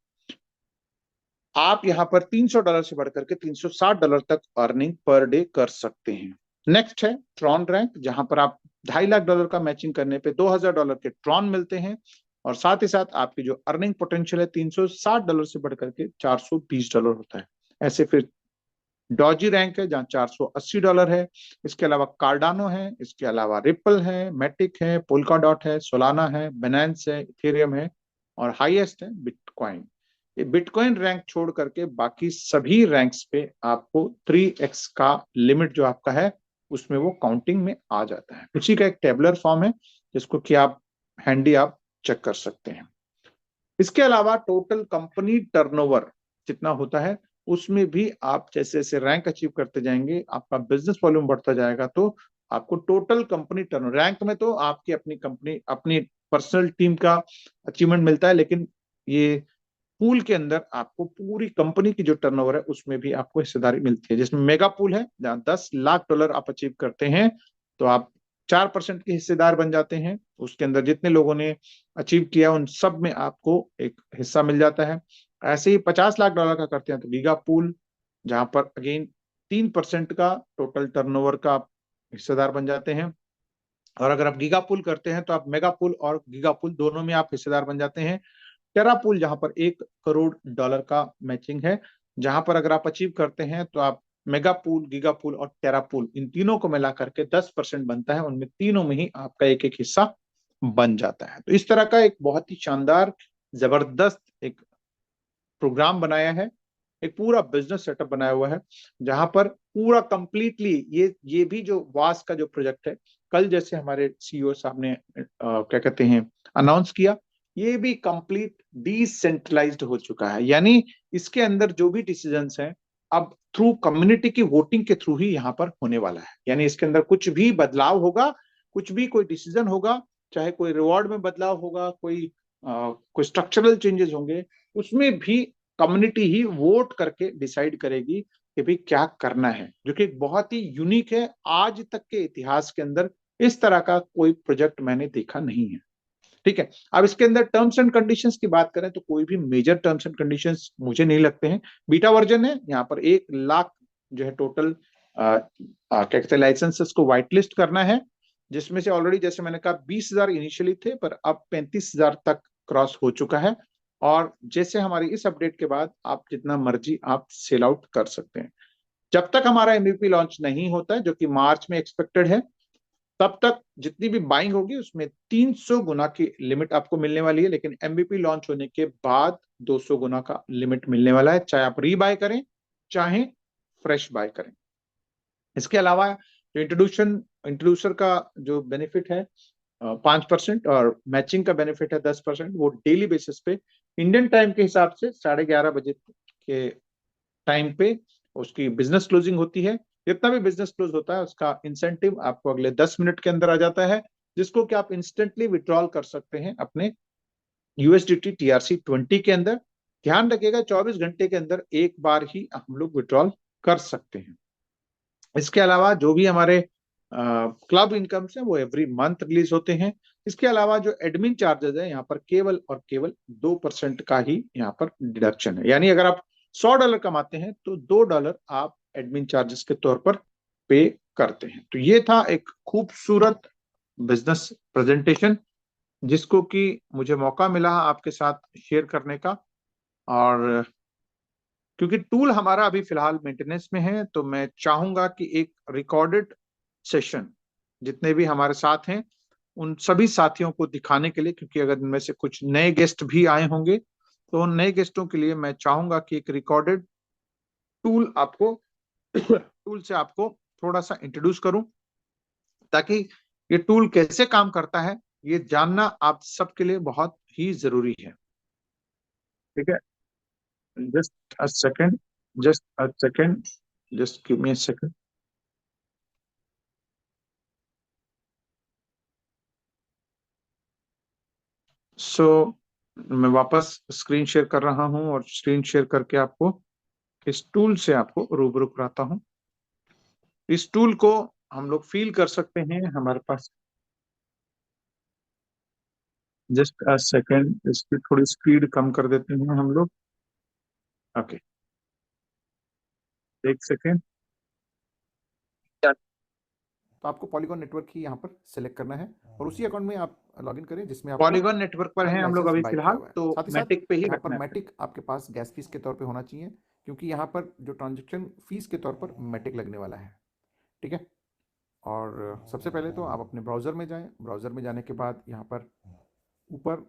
आप यहां पर $300 से बढ़कर के $360 तक अर्निंग पर डे कर सकते हैं। नेक्स्ट है ट्रॉन रैंक, जहां पर आप $2.5 लाख का मैचिंग करने पे $2,000 के ट्रॉन मिलते हैं, और साथ ही साथ आपकी जो अर्निंग पोटेंशियल है $360 से बढ़कर के $420 होता है। ऐसे फिर डॉजी रैंक है जहां $480 है। इसके अलावा कार्डानो है, इसके अलावा रिपल है, मैटिक है, पोल्का डॉट है, सोलाना है, बिनेंस है, इथेरियम है, और हाईएस्ट है बिटकॉइन। ये बिटकॉइन रैंक छोड़ करके बाकी सभी रैंक्स पे आपको 3x का लिमिट जो आपका है उसमें वो काउंटिंग में आ जाता है। उसी का एक टेबलर फॉर्म है जिसको कि आप हैंडी आप चेक कर सकते हैं। इसके अलावा टोटल कंपनी टर्नओवर जितना होता है उसमें भी आप जैसे जैसे रैंक अचीव करते जाएंगे, आपका बिजनेस वॉल्यूम बढ़ता जाएगा, तो आपको टोटल कंपनी टर्न रैंक में तो आपकी अपनी कंपनी अपनी पर्सनल टीम का अचीवमेंट मिलता है, लेकिन ये पूल के अंदर आपको पूरी कंपनी की जो टर्नओवर है उसमें भी आपको हिस्सेदारी मिलती है। जिसमें मेगा पूल है जहां $10 लाख आप अचीव करते हैं तो आप 4% के हिस्सेदार बन जाते हैं। उसके अंदर जितने लोगों ने अचीव किया उन सब में आपको एक हिस्सा मिल जाता है। ऐसे ही $50 लाख का करते हैं तो गीगा पूल, जहां पर अगेन 3% का टोटल टर्नओवर का आप हिस्सेदार बन जाते हैं। और अगर आप गीगा पूल करते हैं तो आप मेगा पूल और गीगा पूल दोनों में आप हिस्सेदार बन जाते हैं। टेरा पूल जहां पर $1 करोड़ का मैचिंग है, जहां पर अगर आप अचीव करते हैं तो आप मेगा पूल, गीगा पूल और टेरा पूल इन तीनों को मिला करके 10% बनता है, उनमें तीनों में ही आपका एक एक हिस्सा बन जाता है। तो इस तरह का एक बहुत ही शानदार जबरदस्त एक प्रोग्राम बनाया है, एक पूरा बिजनेस सेटअप बनाया हुआ है, जहां पर पूरा कंप्लीटली ये भी जो वास का जो प्रोजेक्ट है, कल जैसे हमारे सीईओ साहब ने क्या कहते हैं अनाउंस किया, ये भी कंप्लीट डिसेंट्रलाइज्ड हो चुका है। यानी इसके अंदर जो भी डिसीजंस हैं अब थ्रू कम्युनिटी की वोटिंग के थ्रू ही यहाँ पर होने वाला है। यानी इसके अंदर कुछ भी बदलाव होगा, कुछ भी कोई डिसीजन होगा, चाहे कोई रिवॉर्ड में बदलाव होगा, कोई स्ट्रक्चरल चेंजेस होंगे, उसमें भी कम्युनिटी ही वोट करके डिसाइड करेगी कि भाई क्या करना है, जो कि बहुत ही यूनिक है। आज तक के इतिहास के अंदर इस तरह का कोई प्रोजेक्ट मैंने देखा नहीं है। ठीक है, अब इसके अंदर टर्म्स एंड कंडीशंस की बात करें तो कोई भी मेजर टर्म्स एंड कंडीशंस मुझे नहीं लगते हैं। बीटा वर्जन है, यहाँ पर 1 लाख जो है टोटल क्या कहते हैं लाइसेंसेस को व्हाइट लिस्ट करना है, जिसमें से ऑलरेडी जैसे मैंने कहा 20,000 इनिशियली थे, पर अब 35,000 तक क्रॉस हो चुका है। और जैसे हमारी इस अपडेट के बाद आप जितना मर्जी आप सेल आउट कर सकते हैं। जब तक हमारा एमवीपी लॉन्च नहीं होता है, जो कि मार्च में एक्सपेक्टेड है, तब तक जितनी भी बाइंग होगी उसमें 300 गुना की लिमिट आपको मिलने वाली है। लेकिन एमवीपी लॉन्च होने के बाद 200 गुना का लिमिट मिलने वाला है, चाहे आप रीबाय करें चाहे फ्रेश बाय करें। इसके अलावा जो इंट्रोड्यूसर का जो बेनिफिट है 5% और मैचिंग का बेनिफिट है 10%, वो डेली बेसिस पे इंडियन टाइम के हिसाब से 11:30 बजे के टाइम पे उसकी बिजनेस क्लोजिंग होती है। जितना भी बिजनेस क्लोज होता है उसका इंसेंटिव आपको अगले 10 मिनट के अंदर आ जाता है, जिसको कि आप इंस्टेंटली विड्रॉल कर सकते हैं अपने यूएसडीटी TRC20 के अंदर। ध्यान रखिएगा 24 घंटे के अंदर एक बार ही हम लोग विड्रॉल कर सकते हैं। इसके अलावा जो भी हमारे क्लब इनकम्स हैं वो एवरी मंथ रिलीज होते हैं। इसके अलावा जो एडमिन चार्जेस है यहाँ पर केवल और केवल 2% का ही यहाँ पर डिडक्शन है। यानी अगर आप $100 कमाते हैं तो $2 आप एडमिन चार्जेस के तौर पर पे करते हैं। तो ये था एक खूबसूरत बिजनेस प्रेजेंटेशन जिसको कि मुझे मौका मिला आपके साथ शेयर करने का। और क्योंकि टूल हमारा अभी फिलहाल मेंटेनेंस में है तो मैं चाहूंगा कि एक रिकॉर्डेड सेशन जितने भी हमारे साथ हैं उन सभी साथियों को दिखाने के लिए, क्योंकि अगर इनमें से कुछ नए गेस्ट भी आए होंगे तो उन नए गेस्टों के लिए मैं चाहूंगा कि एक रिकॉर्डेड टूल आपको टूल से आपको थोड़ा सा इंट्रोड्यूस करूं, ताकि ये टूल कैसे काम करता है ये जानना आप सबके लिए बहुत ही जरूरी है। ठीक है, just a second, just a second, just give me a second. So मैं वापस स्क्रीन शेयर कर रहा हूं और स्क्रीन शेयर करके आपको इस टूल से आपको रूबरू कराता हूं। इस टूल को हम लोग फील कर सकते हैं हमारे पास। जस्ट अ सेकेंड, इसकी थोड़ी स्पीड कम कर देते हैं हम लोग। ओके, एक सेकेंड। तो आपको पॉलीगॉन नेटवर्क ही यहाँ पर सेलेक्ट करना है और उसी अकाउंट में आप लॉगिन करें जिसमें आपको पॉलीगॉन नेटवर्क पर हैं हम लोग अभी बाय किया फिलहाल, हुआ है। तो साथ ही साथ मैटिक पे ही यहाँ पर रखना है। मैटिक आपके पास गैस फीस के तौर पे होना चाहिए, क्योंकि यहाँ पर जो ट्रांजेक्शन फीस के तौर पर मैटिक लगने वाला है। ठीक है, और सबसे पहले तो आप अपने ब्राउज़र में जाएं। ब्राउज़र में जाने के बाद यहाँ पर ऊपर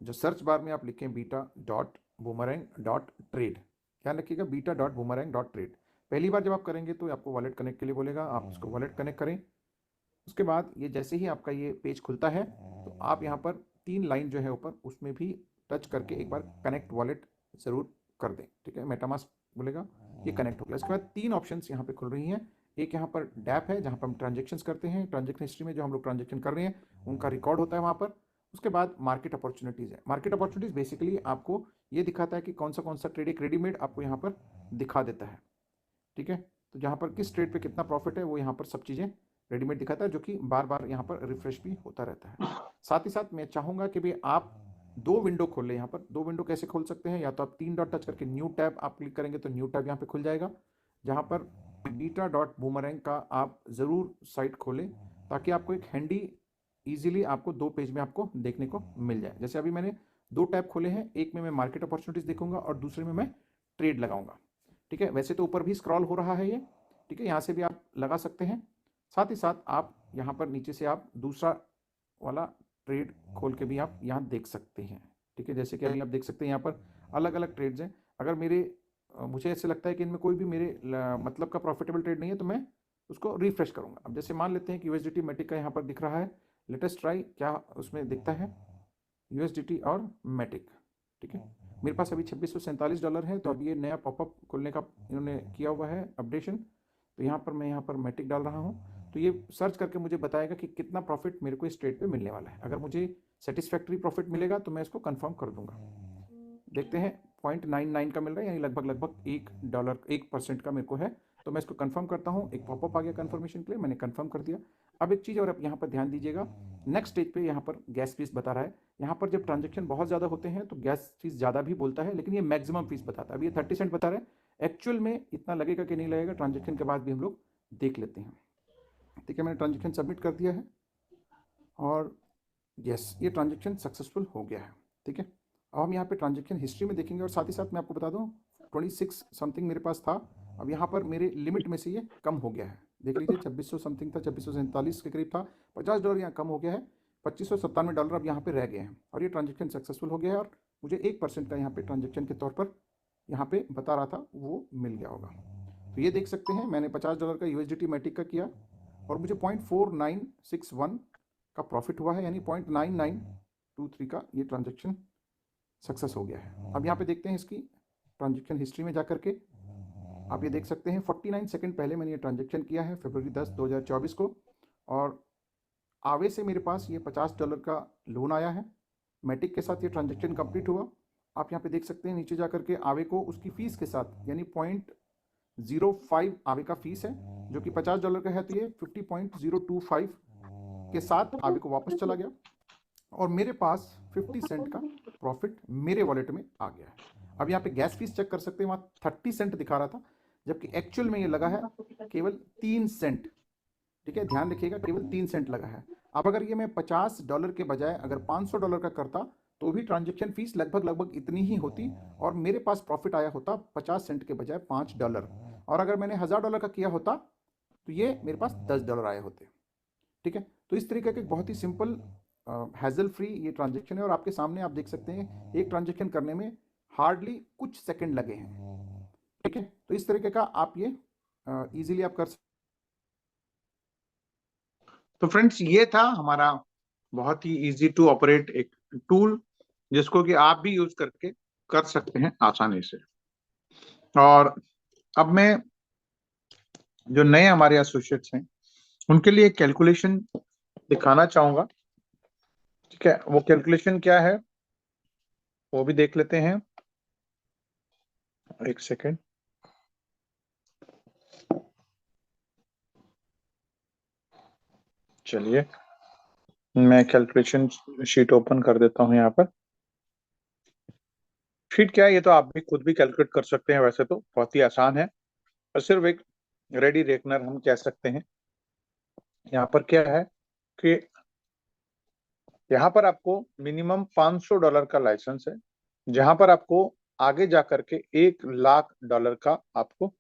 जो सर्च बार में आप लिखें beta.boomerang.trade, ध्यान रखिएगा beta.boomerang.trade। पहली बार जब आप करेंगे तो आपको वॉलेट कनेक्ट के लिए बोलेगा, आप उसको वॉलेट कनेक्ट करें। उसके बाद ये जैसे ही आपका ये पेज खुलता है तो आप यहाँ पर 3 लाइन जो है ऊपर उसमें भी टच करके एक बार कनेक्ट वॉलेट ज़रूर कर दें। ठीक है, मेटामास्क बोलेगा, ये कनेक्ट हो गया। इसके बाद 3 ऑप्शंस यहाँ पे खुल रही हैं। एक यहाँ पर डैप है जहाँ पर हम ट्रांजेक्शन्स करते हैं, ट्रांजेक्शन हिस्ट्री में जो हम लोग ट्रांजेक्शन कर रहे हैं उनका रिकॉर्ड होता है वहाँ पर। उसके बाद मार्केट अपॉर्चुनिटीज़ है। मार्केट अपॉर्चुनिटीज़ बेसिकली आपको ये दिखाता है कि कौन सा ट्रेड, एक रेडीमेड आपको यहाँ पर दिखा देता है। ठीक है, तो जहाँ पर किस ट्रेड पे कितना प्रॉफिट है वो यहाँ पर सब चीज़ें रेडीमेड दिखाता है, जो कि बार बार यहाँ पर रिफ्रेश भी होता रहता है। साथ ही साथ मैं चाहूँगा कि भाई आप 2 विंडो खोल लें। यहाँ पर 2 विंडो कैसे खोल सकते हैं, या तो आप 3 डॉट टच करके न्यू टैब आप क्लिक करेंगे तो न्यू टैब यहाँ पे खुल जाएगा, जहाँ पर beta.boomerang का आप ज़रूर साइट खोलें ताकि आपको एक हैंडी ईजिली आपको 2 पेज में आपको देखने को मिल जाए। जैसे अभी मैंने 2 टैब खोले हैं, एक में मैं मार्केट अपॉर्चुनिटीज़ देखूंगा और दूसरे में मैं ट्रेड लगाऊंगा। ठीक है, वैसे तो ऊपर भी स्क्रॉल हो रहा है ये, ठीक है, यहाँ से भी आप लगा सकते हैं। साथ ही साथ आप यहाँ पर नीचे से आप दूसरा वाला ट्रेड खोल के भी आप यहाँ देख सकते हैं। ठीक है, जैसे कि अभी आप देख सकते हैं यहाँ पर अलग अलग ट्रेड्स हैं। अगर मुझे ऐसे लगता है कि इनमें कोई भी मेरे मतलब का प्रॉफिटेबल ट्रेड नहीं है तो मैं उसको रिफ्रेश करूँगा। अब जैसे मान लेते हैं कि यूएसडीटी मैटिक का यहाँ पर दिख रहा है, लेटेस्ट ट्राई क्या उसमें दिखता है यूएसडीटी और मैटिक। ठीक है, मेरे पास अभी $2647 है, तो अभी ये नया पॉपअप खुलने का इन्होंने किया हुआ है अपडेशन। तो यहाँ पर मैं यहाँ पर मैटिक डाल रहा हूँ, तो ये सर्च करके मुझे बताएगा कि कितना प्रॉफिट मेरे को इस ट्रेड पे मिलने वाला है। अगर मुझे सेटिस्फैक्ट्री प्रॉफिट मिलेगा तो मैं इसको कंफर्म कर दूंगा। देखते हैं 0.99 का मिल रहा है, यानी लगभग $1, 1% का मेरे को है। तो मैं इसको कंफर्म करता हूँ। एक पॉपअप आ गया कंफर्मेशन के लिए, मैंने कंफर्म कर दिया। अब एक चीज़ और आप यहाँ पर ध्यान दीजिएगा, नेक्स्ट स्टेज पे यहाँ पर गैस फीस बता रहा है। यहाँ पर जब ट्रांजेक्शन बहुत ज़्यादा होते हैं तो गैस फीस ज़्यादा भी बोलता है, लेकिन ये मैक्सिमम फीस बताता है। अब ये 30 सेंट बता रहा है, एक्चुअल में इतना लगेगा कि नहीं लगेगा ट्रांजेक्शन के बाद भी हम लोग देख लेते हैं। ठीक है, मैंने ट्रांजेक्शन सबमिट कर दिया है और यस, ये ट्रांजेक्शन सक्सेसफुल हो गया है। ठीक है, अब हम यहाँ पे ट्रांजेक्शन हिस्ट्री में देखेंगे और साथ ही साथ मैं आपको बता दूँ 26 समथिंग मेरे पास था, अब यहाँ पर मेरे लिमिट में से ये कम हो गया है। देख लीजिए 2600 समथिंग था, 2647 के करीब था, $50 यहाँ कम हो गया है, $2597 अब यहाँ पे रह गए हैं और ये ट्रांजेक्शन सक्सेसफुल हो गया है। और मुझे 1% का यहाँ पे ट्रांजेक्शन के तौर पर यहाँ पे बता रहा था वो मिल गया होगा। तो ये देख सकते हैं मैंने $50 का यूएसडीटी मैटिक का किया और मुझे 0.4961 का प्रॉफिट हुआ है, यानी 0.9923 का ये ट्रांजेक्शन सक्सेस हो गया है। अब यहाँ पे देखते हैं इसकी ट्रांजेक्शन हिस्ट्री में जाकर के आप ये देख सकते हैं 49 सेकंड पहले मैंने ये ट्रांजेक्शन किया है फरवरी 10, 2024 को, और आवे से मेरे पास ये $50 का लोन आया है। मैटिक के साथ ये ट्रांजेक्शन कंप्लीट हुआ। आप यहाँ पे देख सकते हैं नीचे जाकर के आवे को उसकी फ़ीस के साथ, यानी 0.05 आवे का फ़ीस है, जो कि $50 का है, तो ये 50.025 के साथ आवे को वापस चला गया और मेरे पास 50 सेंट का प्रॉफिट मेरे वॉलेट में आ गया है। अब यहाँ पे गैस फीस चेक कर सकते हैं, वहाँ 30 सेंट दिखा रहा था, जबकि एक्चुअल में ये लगा है केवल 3 सेंट। ठीक है, ध्यान रखिएगा, केवल 3 सेंट लगा है। अब अगर ये मैं $50 के बजाय अगर $500 का करता तो भी ट्रांजेक्शन फीस लगभग इतनी ही होती और मेरे पास प्रॉफिट आया होता 50 सेंट के बजाय $5। और अगर मैंने $1000 का किया होता तो ये मेरे पास $10 आए होते। ठीक है, तो इस तरीके का एक बहुत ही सिंपल हैजल फ्री ये ट्रांजेक्शन है, और आपके सामने आप देख सकते हैं एक ट्रांजेक्शन करने में हार्डली कुछ सेकंड लगे हैं। ठीक है, तो इस तरीके का आप ये इजीली आप कर सकते। तो फ्रेंड्स, ये था हमारा बहुत ही इजी टू ऑपरेट एक टूल, जिसको कि आप भी यूज करके कर सकते हैं आसानी से। और अब मैं, जो नए हमारे एसोसिएट्स हैं, उनके लिए कैलकुलेशन दिखाना चाहूंगा। ठीक है, वो कैलकुलेशन क्या है वो भी देख लेते हैं। एक सेकेंड। चलिए, मैं कैलकुलेशन शीट ओपन कर देता हूं यहाँ पर। शीट क्या है, ये तो आप भी खुद भी कैलकुलेट कर सकते हैं, वैसे तो बहुत ही आसान है, और सिर्फ एक रेडी रेकनर हम कह सकते हैं। यहाँ पर क्या है कि यहाँ पर आपको मिनिमम $500 का लाइसेंस है, जहां पर आपको आगे जाकर के $1,00,000 का आपको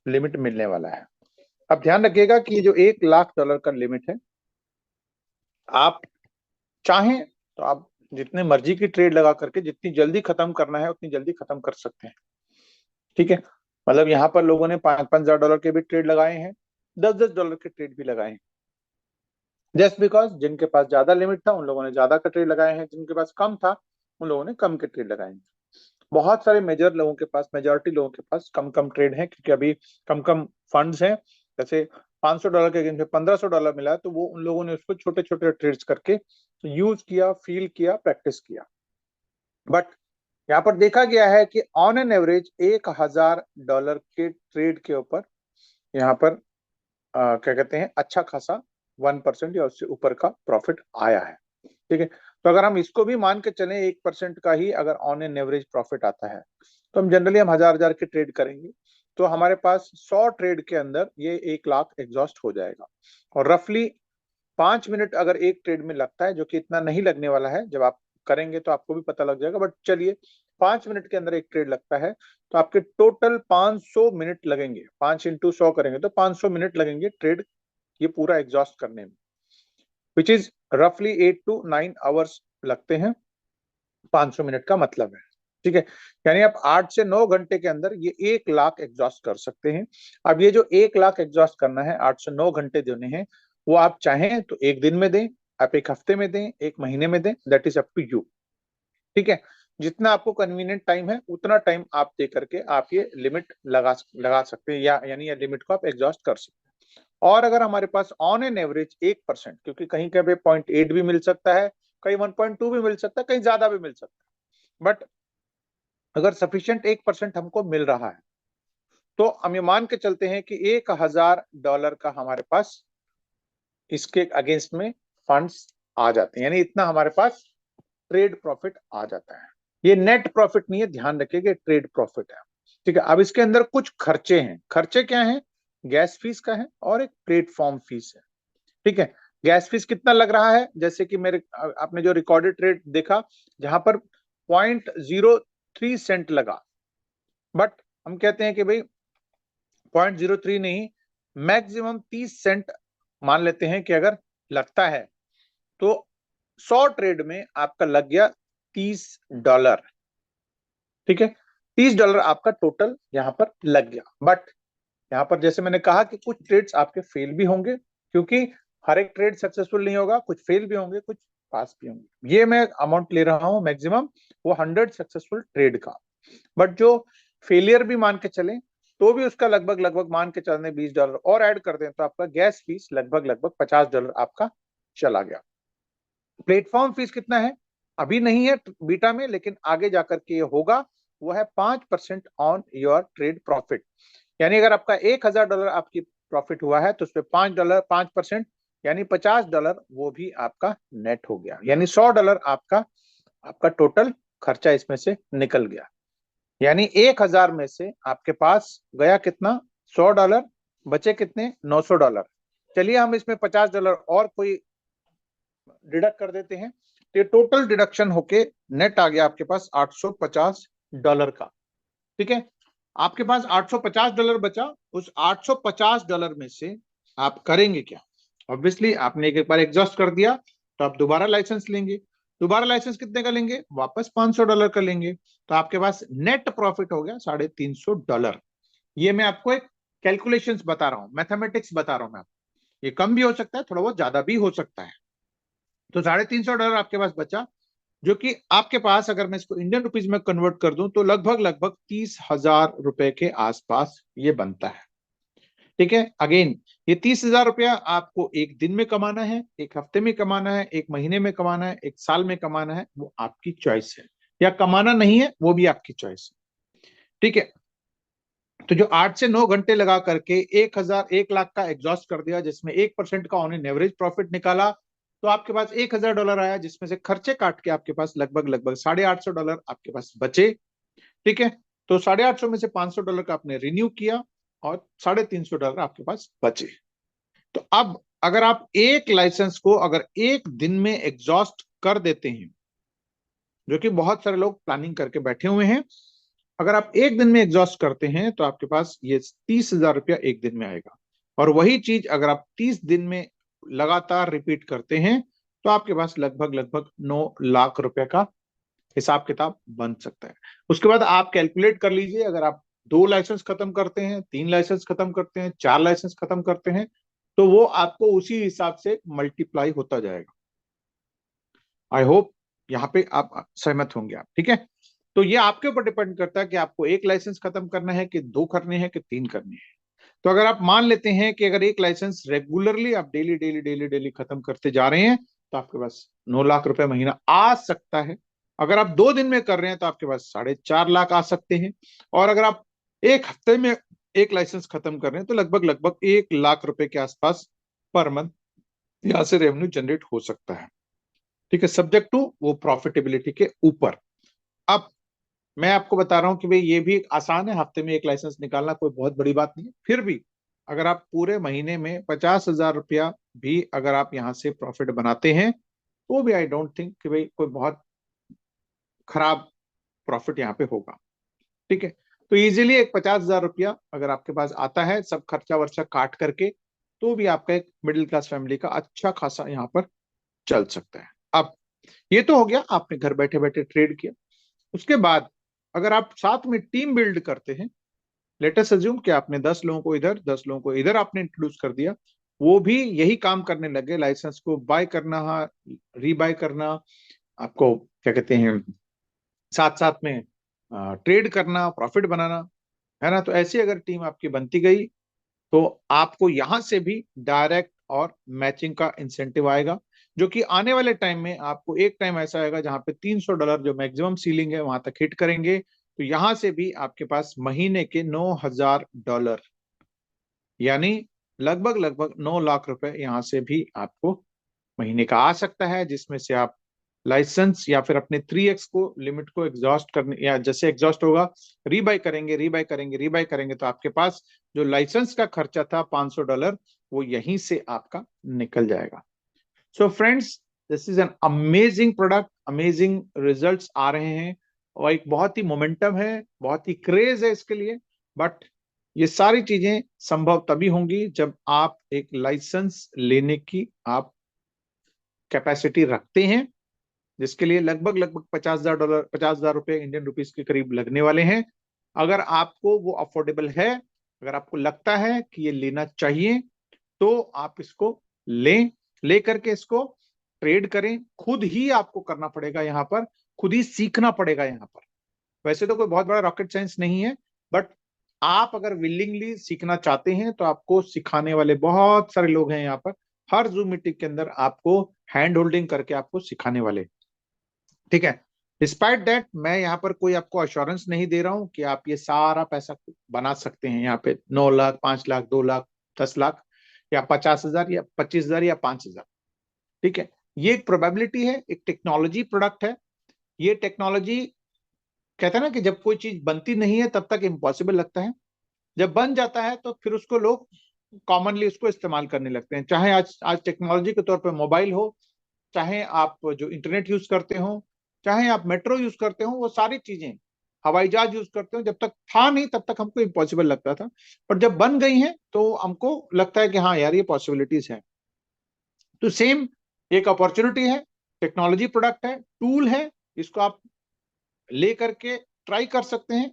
लिमिट मिलने वाला है। अब ध्यान रखिएगा कि जो $1,00,000 का लिमिट है, आप चाहें तो आप जितने मर्जी की ट्रेड लगा करके जितनी जल्दी खत्म करना है उतनी जल्दी खत्म कर सकते हैं। ठीक है, मतलब यहाँ पर लोगों ने $5,000 के भी ट्रेड लगाए हैं, $10,000 के ट्रेड भी लगाए हैं। जस्ट बिकॉज जिनके पास ज्यादा लिमिट था उन लोगों ने ज्यादा का ट्रेड लगाए हैं, जिनके पास कम था उन लोगों ने कम के ट्रेड लगाए हैं। बहुत सारे मेजर लोगों के पास, मेजोरिटी लोगों के पास कम कम ट्रेड है, क्योंकि अभी कम कम फंड्स हैं। जैसे $500 के अगेंस्ट में $1,500 मिला है, तो वो उन लोगों ने उसको छोटे छोटे ट्रेड्स करके यूज किया, फील किया, प्रैक्टिस किया। बट यहाँ पर देखा गया है कि ऑन एन एवरेज $1,000 के ट्रेड के ऊपर यहाँ पर क्या कहते हैं, अच्छा खासा 1% या उससे ऊपर का प्रॉफिट आया है। ठीक है, तो अगर हम इसको भी मान के चलें 1% का ही अगर ऑन एन एवरेज प्रॉफिट आता है, तो हम जनरली हम हजार के ट्रेड करेंगे, तो हमारे पास 100 ट्रेड के अंदर ये 1,00,000 एग्जॉस्ट हो जाएगा। और रफली 5 मिनट अगर एक ट्रेड में लगता है, जो कि इतना नहीं लगने वाला है, जब आप करेंगे तो आपको भी पता लग जाएगा, बट चलिए 5 मिनट के अंदर एक ट्रेड लगता है, तो आपके टोटल 500 मिनट लगेंगे। 5 × 100 करेंगे तो 500 मिनट लगेंगे ट्रेड ये पूरा एग्जॉस्ट करने में, विच इज रफली 8 to 9 आवर्स लगते हैं 500 मिनट का मतलब है। ठीक है, यानी आप 8 से 9 घंटे के अंदर ये 1,00,000 एग्जॉस्ट कर सकते हैं। अब ये जो 1,00,000 एग्जॉस्ट करना है, 8 से 9 घंटे देने हैं, वो आप चाहें तो एक दिन में दें, आप एक हफ्ते में दें, एक महीने में दें, that is up to you. ठीक है, जितना आपको कन्वीनियंट टाइम है उतना टाइम आप दे करके आप ये लिमिट लगा सकते हैं, या यानी ये लिमिट को आप एग्जॉस्ट कर सकते हैं। और अगर हमारे पास ऑन एन एवरेज 1%, क्योंकि कहीं कहीं 0.8 भी मिल सकता है, कहीं 1.2 भी मिल सकता है, कहीं ज्यादा भी मिल सकता है, बट अगर सफिशियंट 1% हमको मिल रहा है, तो हम ये मान के चलते हैं कि $1,000 का हमारे पास इसके अगेंस्ट में फंड्स आ जाते हैं, यानी इतना हमारे पास ट्रेड प्रॉफिट आ जाता है। ये नेट प्रॉफिट नहीं है, ध्यान रखिएगा, ट्रेड प्रॉफिट है। ठीक है, अब इसके अंदर कुछ खर्चे हैं। खर्चे क्या हैं? गैस फीस का है और एक प्लेटफॉर्म फीस है। ठीक है, गैस फीस कितना लग रहा है, जैसे कि मेरे आपने जो रिकॉर्डेड रेट देखा जहां पर 0.03 सेंट लगा, बट हम कहते हैं कि भाई 0.03 नहीं, मैक्सिमम 30 सेंट मान लेते हैं कि अगर लगता है, तो 100 ट्रेड में आपका लग गया $30। ठीक है, $30 आपका टोटल यहां पर लग गया। बट यहाँ पर जैसे मैंने कहा कि कुछ ट्रेड्स आपके फेल भी होंगे, क्योंकि हर एक ट्रेड सक्सेसफुल नहीं होगा, कुछ फेल भी होंगे, कुछ पास भी होंगे। ये मैं अमाउंट ले रहा हूं मैक्सिमम वो 100 सक्सेसफुल ट्रेड का। बट जो फेलियर भी मान के चलें तो भी उसका लगभग लगभग मान के चलने $20 और ऐड कर दें, तो आपका गैस फीस लगभग लगभग $50 आपका चला गया। प्लेटफॉर्म फीस कितना है अभी नहीं है बीटा में, लेकिन आगे जाकर के ये होगा, वो है 5% ऑन योर ट्रेड प्रॉफिट। यानी अगर आपका $1,000 आपकी प्रॉफिट हुआ है, तो उसपे $5 5%, यानी $50 वो भी आपका नेट हो गया, यानी $100 आपका आपका टोटल खर्चा इसमें से निकल गया। यानी 1,000 में से आपके पास गया कितना? $100, बचे कितने? $900। चलिए हम इसमें $50 और कोई डिडक्ट कर देते हैं, तो ये टोटल डिडक्शन होके नेट आ गया आपके पास $850 का। ठीक है, आपके पास $850 बचा। उस $850 में से आप करेंगे क्या? ऑब्वियसली आपने एक बार एग्जॉस्ट कर दिया तो आप दोबारा लाइसेंस लेंगे। दोबारा लाइसेंस कितने का लेंगे? वापस $500 का लेंगे। तो आपके पास नेट प्रॉफिट हो गया $350। ये मैं आपको एक कैलकुलेशंस बता रहा हूं, मैथमेटिक्स बता रहा हूं मैं आपको। ये कम भी हो सकता है, थोड़ा बहुत ज्यादा भी हो सकता है। तो $350 आपके पास बचा, जो कि आपके पास अगर मैं इसको इंडियन रुपीज में कन्वर्ट कर दूं तो लगभग लगभग 30,000 रुपए के आसपास ये बनता है। ठीक है, अगेन ये 30,000 रुपया आपको एक दिन में कमाना है, एक हफ्ते में कमाना है, एक महीने में कमाना है, एक साल में कमाना है, वो आपकी चॉइस है। या कमाना नहीं है, वो भी आपकी चॉइस है। ठीक है, तो जो 8 से 9 घंटे लगा करके 1 लाख का एग्जॉस्ट कर दिया, जिसमें 1% का ऑन एन एवरेज प्रॉफिट निकाला, तो आपके पास $1,000 आया, जिसमें से खर्चे काट के आपके पास लगभग लगभग $850 आपके पास बचे। ठीक है, तो $850 में से $500 का आपने रिन्यू किया और $350 आपके पास बचे। तो अब अगर आप एक लाइसेंस को अगर एक दिन में एग्जॉस्ट कर देते हैं, जो कि बहुत सारे लोग प्लानिंग करके बैठे हुए हैं, अगर आप एक दिन में एग्जॉस्ट करते हैं तो आपके पास ये 30,000 रुपया एक दिन में आएगा। और वही चीज अगर आप 30 दिन में लगातार रिपीट करते हैं तो आपके पास लगभग लगभग 9 लाख रुपए का हिसाब किताब बन सकता है। उसके बाद आप कैलकुलेट कर लीजिए, अगर आप 2 लाइसेंस खत्म करते हैं, 3 लाइसेंस खत्म करते हैं, 4 लाइसेंस खत्म करते हैं, तो वो आपको उसी हिसाब से मल्टीप्लाई होता जाएगा। आई होप यहाँ पे आप सहमत होंगे आप। ठीक है, तो ये आपके ऊपर डिपेंड करता है कि आपको एक लाइसेंस खत्म करना है कि 2 करने हैं कि 3 करने हैं। तो अगर आप मान लेते हैं कि अगर एक लाइसेंस रेगुलरली आप डेली डेली डेली डेली खत्म करते जा रहे हैं तो आपके पास 9 लाख रुपए महीना आ सकता है। अगर आप 2 दिन में कर रहे हैं तो आपके पास 4.5 लाख आ सकते हैं। और अगर आप एक हफ्ते में एक लाइसेंस खत्म कर रहे हैं तो लगभग लगभग 1 लाख रुपए के आसपास पर मंथ यहाँ से रेवेन्यू जनरेट हो सकता है। ठीक है, सब्जेक्ट टू वो प्रॉफिटेबिलिटी के ऊपर। अब मैं आपको बता रहा हूं कि भाई ये भी एक आसान है, हफ्ते में एक लाइसेंस निकालना कोई बहुत बड़ी बात नहीं है। फिर भी अगर आप पूरे महीने में 50,000 रुपया भी अगर आप यहाँ से प्रॉफिट बनाते हैं तो भी आई डोंट थिंक कि भाई कोई बहुत खराब प्रॉफिट यहाँ पे होगा। ठीक है, तो इजीली एक 50,000 रुपया अगर आपके पास आता है सब खर्चा वर्चा काट करके, तो भी आपका एक मिडिल क्लास फैमिली का अच्छा खासा यहाँ पर चल सकता है। अब ये तो हो गया, आपने घर बैठे बैठे ट्रेड किया। उसके बाद अगर आप साथ में टीम बिल्ड करते हैं, लेट अस अज्यूम कि आपने 10 लोगों को इधर 10 लोगों को इधर आपने इंट्रोड्यूस कर दिया, वो भी यही काम करने लगे, लाइसेंस को बाय करना, रीबाय करना, आपको क्या कहते हैं, साथ साथ में ट्रेड करना, प्रॉफिट बनाना, है ना। तो ऐसी अगर टीम आपकी बनती गई तो आपको यहां से भी डायरेक्ट और मैचिंग का इंसेंटिव आएगा, जो कि आने वाले टाइम में आपको एक टाइम ऐसा आएगा जहां पे $300 जो मैक्सिमम सीलिंग है वहां तक हिट करेंगे। तो यहां से भी आपके पास महीने के $9,000 यानी लगभग लगभग 9 लाख रुपए यहां से भी आपको महीने का आ सकता है, जिसमें से आप लाइसेंस या फिर अपने 3x को लिमिट को एग्जॉस्ट करने, या जैसे एग्जॉस्ट होगा रीबाय करेंगे रीबाय करेंगे रीबाय करेंगे, तो आपके पास जो लाइसेंस का खर्चा था $500 वो यहीं से आपका निकल जाएगा। So friends, this is an amazing product, amazing results आ रहे हैं और एक बहुत ही मोमेंटम है, बहुत ही क्रेज है इसके लिए। बट ये सारी चीजें संभव तभी होंगी जब आप एक लाइसेंस लेने की आप कैपेसिटी रखते हैं, जिसके लिए लगभग लगभग $50,000 $50,000 इंडियन रुपीस के करीब लगने वाले हैं। अगर आपको वो अफोर्डेबल है, अगर आपको लगता है कि ये लेना चाहिए, तो आप इसको लें, ले करके इसको ट्रेड करें। खुद ही आपको करना पड़ेगा, यहाँ पर खुद ही सीखना पड़ेगा। यहाँ पर वैसे तो कोई बहुत बड़ा रॉकेट साइंस नहीं है, बट आप अगर विलिंगली सीखना चाहते हैं तो आपको सिखाने वाले बहुत सारे लोग हैं यहाँ पर। हर जूम मीटिंग के अंदर आपको हैंड होल्डिंग करके आपको सिखाने वाले। ठीक है, डिस्पाइट दैट मैं यहाँ पर कोई आपको अश्योरेंस नहीं दे रहा हूँ कि आप ये सारा पैसा बना सकते हैं यहाँ पे 9 लाख, 5 लाख, 2 लाख, 10 लाख या 50,000 या 25,000 या 5,000। ठीक है, ये एक प्रोबेबिलिटी है, एक टेक्नोलॉजी प्रोडक्ट है। ये टेक्नोलॉजी कहते हैं ना कि जब कोई चीज बनती नहीं है तब तक इम्पॉसिबल लगता है, जब बन जाता है तो फिर उसको लोग कॉमनली उसको इस्तेमाल करने लगते हैं। चाहे आज आज टेक्नोलॉजी के तौर पर मोबाइल हो, चाहे आप जो इंटरनेट यूज करते हो, चाहे आप मेट्रो यूज करते हो, वो सारी चीजें हवाई जहाज यूज करते हो, जब तक था नहीं तब तक हमको इम्पॉसिबल लगता था, पर जब बन गई हैं तो हमको लगता है कि हाँ यार ये पॉसिबिलिटीज है। तो सेम एक अपॉर्चुनिटी है, टेक्नोलॉजी प्रोडक्ट है, टूल है, इसको आप ले करके ट्राई कर सकते हैं।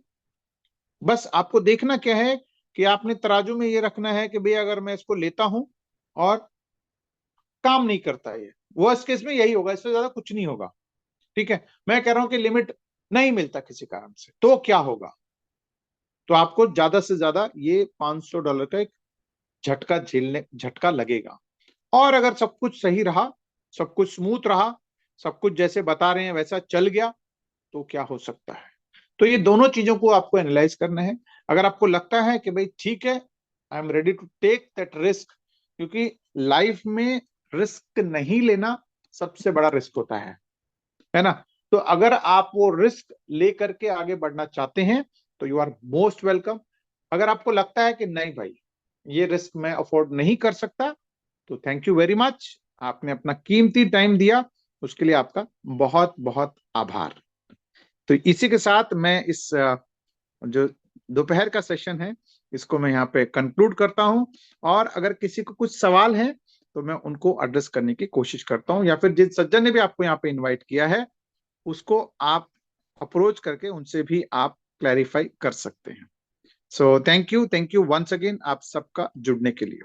बस आपको देखना क्या है कि आपने तराजू में ये रखना है कि भाई अगर मैं इसको लेता हूं और काम नहीं करता है, ये वर्स्ट केस में यही होगा, इससे ज्यादा कुछ नहीं होगा। ठीक है, मैं कह रहा हूं कि लिमिट नहीं मिलता किसी कारण से, तो क्या होगा? तो आपको ज्यादा से ज्यादा ये $500 का एक झटका लगेगा। और अगर सब कुछ सही रहा, सब कुछ स्मूथ रहा, सब कुछ जैसे बता रहे हैं वैसा चल गया, तो क्या हो सकता है? तो ये दोनों चीजों को आपको एनालाइज करना है। अगर आपको लगता है कि भाई ठीक है, I am ready to take that risk, क्योंकि लाइफ में रिस्क नहीं लेना सबसे बड़ा रिस्क होता है ना? तो अगर आप वो रिस्क लेकर के आगे बढ़ना चाहते हैं तो यू आर मोस्ट वेलकम। अगर आपको लगता है कि नहीं भाई ये रिस्क मैं अफोर्ड नहीं कर सकता, तो थैंक यू वेरी मच, आपने अपना कीमती टाइम दिया, उसके लिए आपका बहुत बहुत आभार। तो इसी के साथ मैं इस जो दोपहर का सेशन है इसको मैं यहाँ पे कंक्लूड करता हूँ। और अगर किसी को कुछ सवाल है तो मैं उनको एड्रेस करने की कोशिश करता हूँ, या फिर जिस सज्जन ने भी आपको यहाँ पे इनवाइट किया है उसको आप अप्रोच करके उनसे भी आप क्लैरिफाई कर सकते हैं। So thank you once again आप सबका जुड़ने के लिए।